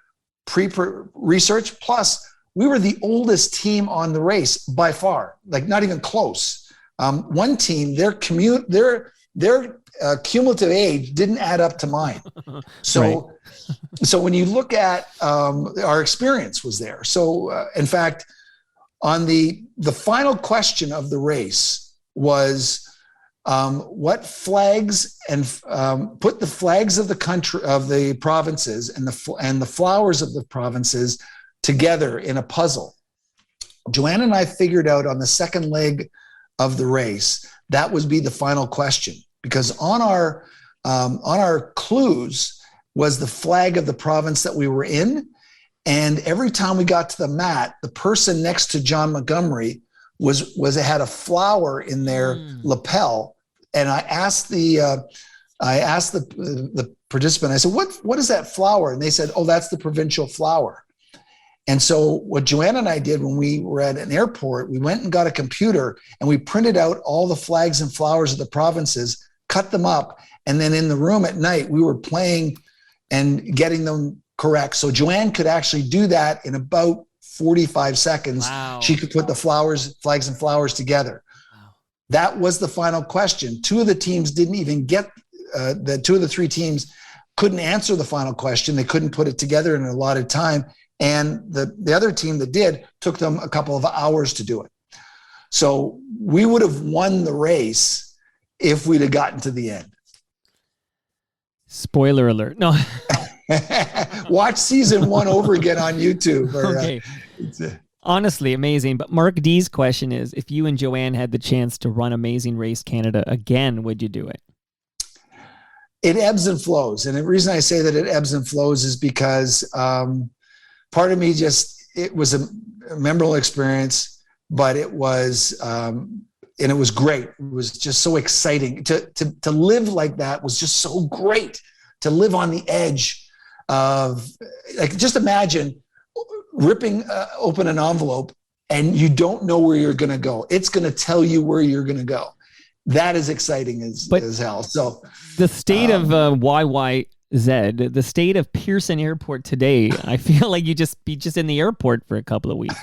S4: pre-research. Plus, we were the oldest team on the race by far, like not even close. One team, their cumulative age didn't add up to mine. So, right. So when you look at our experience was there. So in fact, on the final question of the race was what flags and put the flags of the country, of the provinces, and the flowers of the provinces together in a puzzle. Joanne and I figured out on the second leg of the race that would be the final question, because on our clues was the flag of the province that we were in, and every time we got to the mat, the person next to John Montgomery had a flower in their lapel. And I asked the participant, I said, what is that flower? And they said, oh, that's the provincial flower. And so what Joanne and I did when we were at an airport, we went and got a computer and we printed out all the flags and flowers of the provinces, cut them up. And then in the room at night, we were playing and getting them correct. So Joanne could actually do that in about 45 seconds. Wow. She could put the flags and flowers together. That was the final question. Two of the teams didn't even get, two of the three teams couldn't answer the final question. They couldn't put it together in an allotted time. And the other team that did took them a couple of hours to do it. So we would have won the race if we'd have gotten to the end.
S3: Spoiler alert. No.
S4: Watch season 1 over again on YouTube. Or,
S3: Okay. Honestly, amazing. But Mark D's question is, if you and Joanne had the chance to run Amazing Race Canada again, would you do it?
S4: It ebbs and flows. And the reason I say that it ebbs and flows is because part of me it was a memorable experience, but it was, and it was great. It was just so exciting to live like that. Was just so great to live on the edge of, like, just imagine ripping open an envelope and you don't know where you're going to go. It's going to tell you where you're going to go. That is exciting as hell. So
S3: the state of YYZ, the state of Pearson Airport today, I feel like you be just in the airport for a couple of weeks.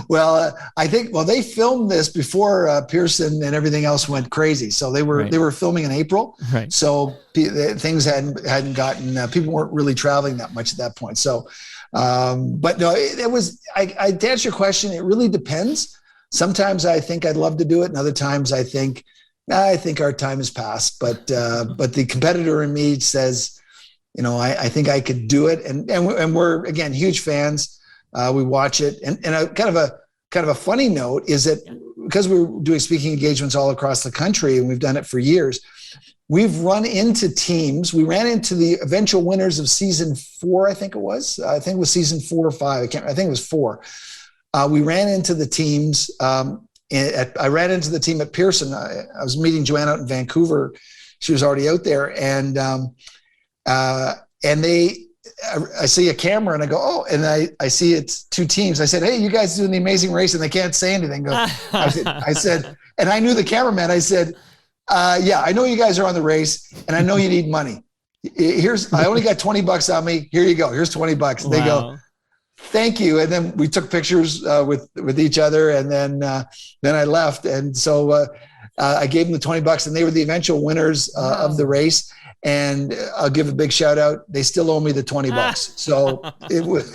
S4: Well, I think, they filmed this before Pearson and everything else went crazy. So they were filming in April.
S3: Right.
S4: So things hadn't gotten, people weren't really traveling that much at that point. So, but no, it was, I to answer your question, it really depends. Sometimes I think I'd love to do it, and other times I think our time has passed. But the competitor in me says, I think I could do it, and we're, again, huge fans. We watch it, and a kind of a funny note is that because we're doing speaking engagements all across the country, and we've done it for years, we've run into teams. We ran into the eventual winners of season 4, I think it was. I think it was season 4 or 5. I think it was 4. We ran into the teams. I ran into the team at Pearson. I was meeting Joanne out in Vancouver. She was already out there, and I see a camera, and I go, oh, and I see it's 2 teams. I said, hey, you guys doing the Amazing Race, and they can't say anything. I said, and I knew the cameraman. I said, yeah, I know you guys are on the race, and I know you need money. I only got $20 on me. Here you go. Here's $20. They go, thank you. And then we took pictures with each other, and then I left. And so I gave them the $20, and they were the eventual winners of the race. And I'll give a big shout out. They still owe me the $20. So it was.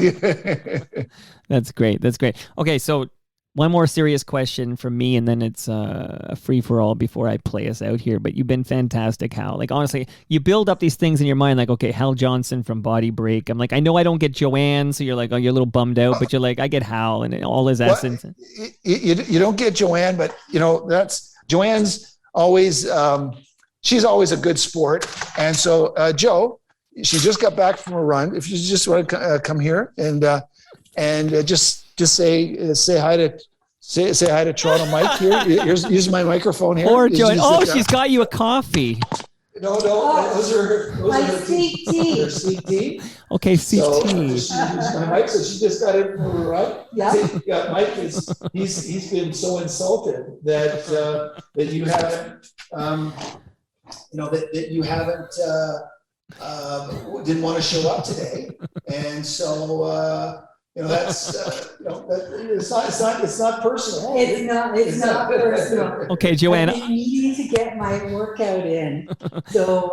S3: That's great. That's great. Okay, so one more serious question from me, and then it's a free-for-all before I play us out here. But you've been fantastic, Hal. Like, honestly, you build up these things in your mind, like, okay, Hal Johnson from Body Break. I'm like, I know I don't get Joanne, so you're like, oh, you're a little bummed out, but you're like, I get Hal and all his essence.
S4: You don't get Joanne, but, that's Joanne's always, she's always a good sport. And so, Joe, she just got back from a run. If you just want to come here and just say hi to Toronto Mike here. Here's my microphone here.
S3: Or Joanne. Oh, she's got you a coffee.
S4: No, those are
S7: sweet tea.
S4: They're sweet tea.
S3: Okay, sweet tea.
S4: She used my mic, so she just got it from the run. Yeah. Mike he's been so insulted that you haven't that you haven't didn't want to show up today, and so. That's it's not personal.
S7: It's not personal.
S3: Okay, Joanne.
S7: I've been needing to get my workout in. So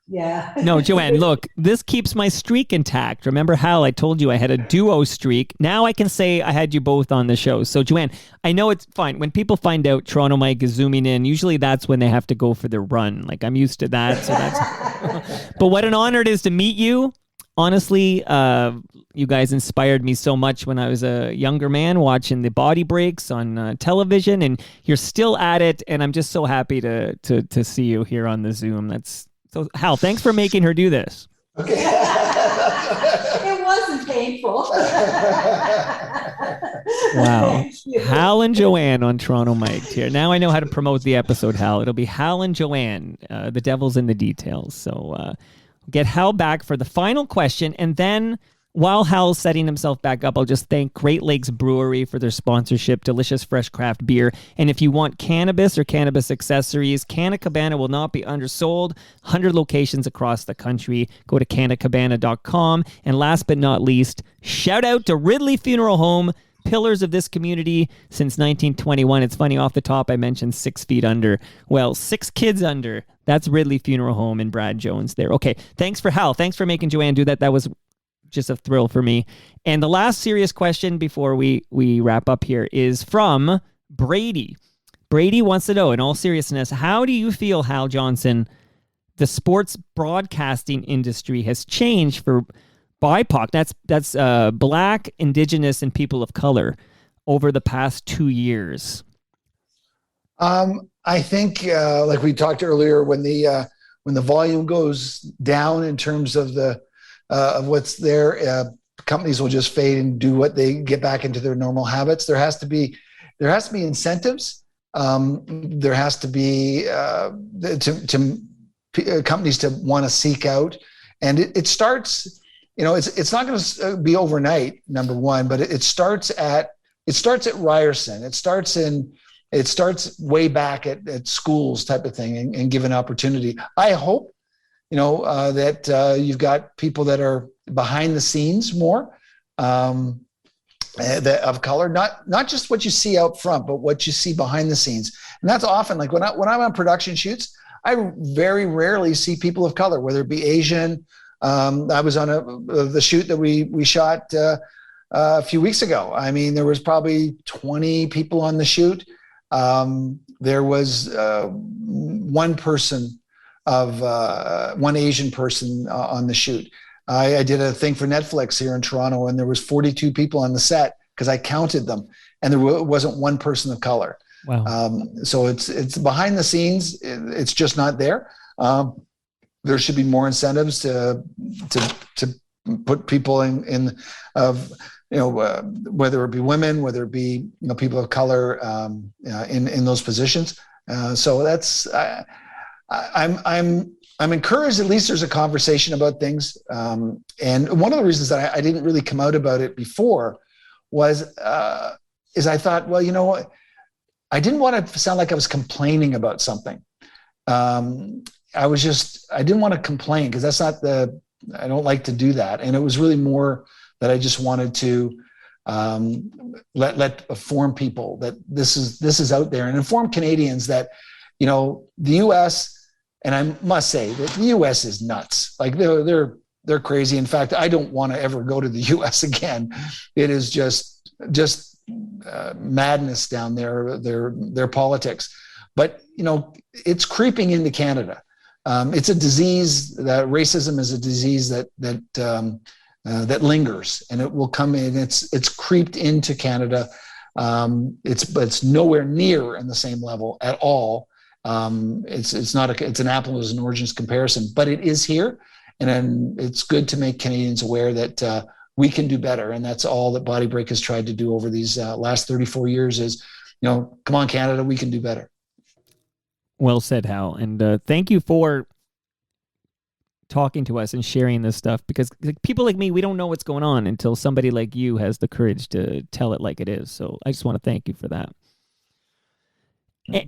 S7: yeah.
S3: No, Joanne, look, this keeps my streak intact. Remember, Hal, I told you I had a duo streak. Now I can say I had you both on the show. So, Joanne, I know it's fine. When people find out Toronto Mike is zooming in, usually that's when they have to go for their run. Like, I'm used to that. So that's. But what an honor it is to meet you. Honestly, you guys inspired me so much when I was a younger man watching the Body Breaks on television, and you're still at it, and I'm just so happy to see you here on the Zoom. So, Hal, thanks for making her do this.
S4: Okay.
S7: It wasn't painful.
S3: Wow. Hal and Joanne on Toronto Mike here. Now I know how to promote the episode, Hal. It'll be Hal and Joanne. The devil's in the details. So, get Hal back for the final question, and then while Hal's setting himself back up, I'll just thank Great Lakes Brewery for their sponsorship, delicious fresh craft beer. And if you want cannabis or cannabis accessories, Canna Cabana will not be undersold. 100 locations across the country. Go to cannacabana.com. And last but not least, shout out to Ridley Funeral Home, pillars of this community since 1921. It's funny, off the top I mentioned 6 feet under. Well, 6 kids under. That's Ridley Funeral Home and Brad Jones there. Okay, thanks for Hal. Thanks for making Joanne do that. That was just a thrill for me. And the last serious question before we wrap up here is from Brady. Brady wants to know, in all seriousness, how do you feel, Hal Johnson, the sports broadcasting industry has changed for BIPOC, that's Black, Indigenous, and people of color, over the past 2 years?
S4: I think, like we talked earlier, when the volume goes down in terms of of what's there, companies will just fade and do what they get back into their normal habits. There has to be incentives. There has to be companies to want to seek out, and it starts. It's not going to be overnight, number one, but it starts at Ryerson. It starts way back at schools type of thing, and give an opportunity. I hope, that you've got people that are behind the scenes more, that of color, not just what you see out front, but what you see behind the scenes. And that's often, like when I'm on production shoots, I very rarely see people of color, whether it be Asian. I was on the shoot that we shot a few weeks ago. I mean, there was probably 20 people on the shoot. There was one Asian person on the shoot. I did a thing for Netflix here in Toronto, and there was 42 people on the set because I counted them, and there wasn't one person of color.
S3: Wow.
S4: So it's behind the sines. It's just not there. There should be more incentives to put people in whether it be women, whether it be people of color in those positions. So that's I'm encouraged. At least there's a conversation about things. And one of the reasons that I didn't really come out about it before is I thought, well, what? I didn't want to sound like I was complaining about something. I didn't want to complain, because that's not I don't like to do that. And it was really more that I just wanted to let inform people that this is out there, and inform Canadians that, the U.S., and I must say that the U.S. is nuts. Like they're crazy. In fact, I don't want to ever go to the U.S. again. It is just madness down there, their politics. But it's creeping into Canada. It's a disease. That racism is a disease that lingers, and it will come in. It's creeped into Canada. It's nowhere near in the same level at all. It's an apples and oranges comparison, but it is here, and it's good to make Canadians aware that we can do better, and that's all that BodyBreak has tried to do over these last 34 years. Is come on, Canada, we can do better.
S3: Well said, Hal, and thank you for talking to us and sharing this stuff, because people like me, we don't know what's going on until somebody like you has the courage to tell it like it is. So I just want to thank you for that.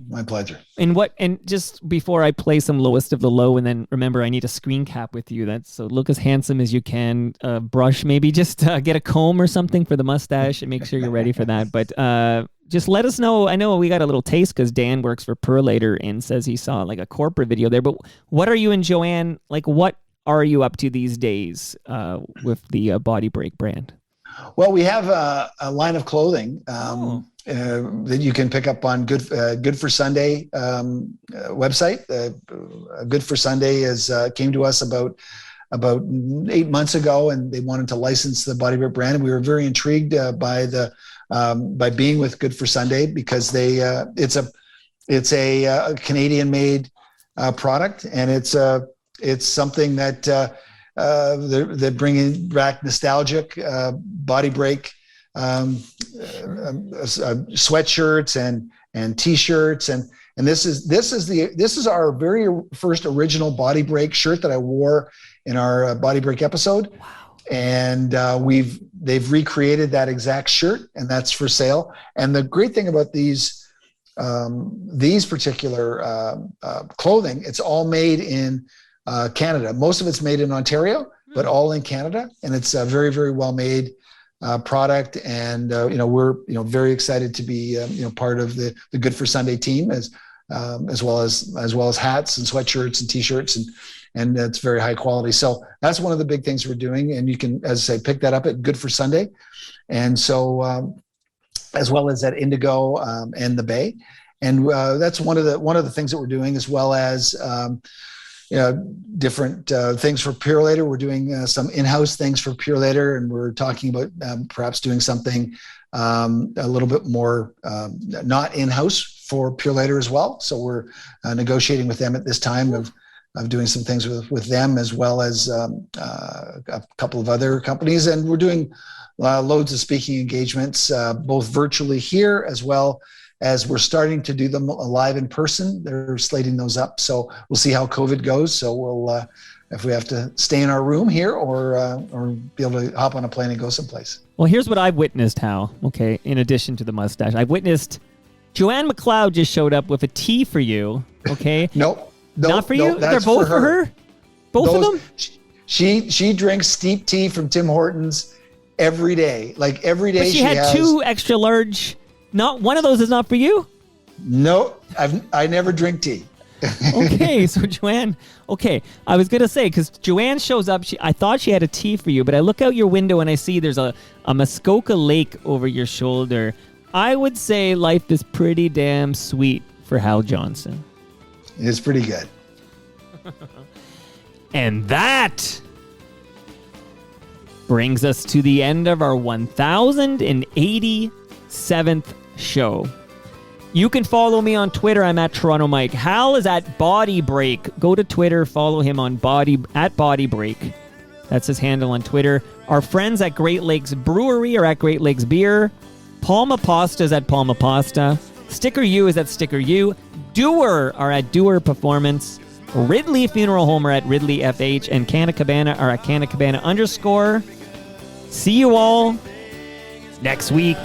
S4: My pleasure.
S3: And just before I play some lowest of the low, and then remember, I need a screen cap with you. So look as handsome as you can. Brush, maybe just get a comb or something for the mustache, and make sure you're ready for that. But just let us know. I know we got a little taste because Dan works for Perlator and says he saw like a corporate video there. But what are you and Joanne, like what are you up to these days with the BodyBreak brand?
S4: Well, we have a line of clothing that you can pick up on Good for Sunday website. Good for Sunday came to us about 8 months ago, and they wanted to license the BodyBreak brand. And we were very intrigued by being with Good for Sunday, because it's a Canadian-made product, and it's something that they're bringing back nostalgic BodyBreak sweatshirts and T-shirts, and this is our very first original BodyBreak shirt that I wore in our BodyBreak episode.
S3: Wow.
S4: And they've recreated that exact shirt, and that's for sale. And the great thing about these particular clothing, it's all made in Canada. Most of it's made in Ontario, but all in Canada, and it's a very, very well made product. And we're very excited to be part of the Good for Sunday team, as well as hats and sweatshirts and T-shirts, and it's very high quality. So that's one of the big things we're doing, and you can, as I say, pick that up at Good for Sunday, and so as well as at Indigo and the Bay. And that's one of the things that we're doing, as well as different things for Pure Later. We're doing some in-house things for Pure Later, and we're talking about perhaps doing something a little bit more not in-house for Pure Later as well. So we're negotiating with them at this time of doing some things with them, as well as a couple of other companies. And we're doing loads of speaking engagements, both virtually here, as well as we're starting to do them live in person. They're slating those up. So we'll see how COVID goes. So we'll, if we have to stay in our room here or be able to hop on a plane and go someplace.
S3: Well, here's what I've witnessed, Hal, okay, in addition to the mustache. I've witnessed Joanne McLeod just showed up with a tea for you, okay?
S4: Nope.
S3: Not for you? They're both for her? Both of them?
S4: She drinks steep tea from Tim Hortons every day. Like every day
S3: But she had 2 extra large. Not one of those is not for you?
S4: No, I never drink tea.
S3: Okay, so Joanne, okay, I was going to say, because Joanne shows up, I thought she had a tea for you, but I look out your window and I see there's a Muskoka Lake over your shoulder. I would say life is pretty damn sweet for Hal Johnson.
S4: It's pretty good.
S3: And that brings us to the end of our 1087th show. You can follow me on Twitter. I'm at Toronto Mike. Hal is at BodyBreak. Go to Twitter. Follow him on BodyBreak. That's his handle on Twitter. Our friends at Great Lakes Brewery are at Great Lakes Beer. Palma Pasta is at Palma Pasta. Sticker U is at Sticker U. Doer are at Doer Performance. Ridley Funeral Home are at Ridley FH. And Canna Cabana are at Canna Cabana _. See you all next week.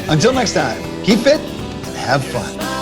S4: Until next time, keep fit and have fun.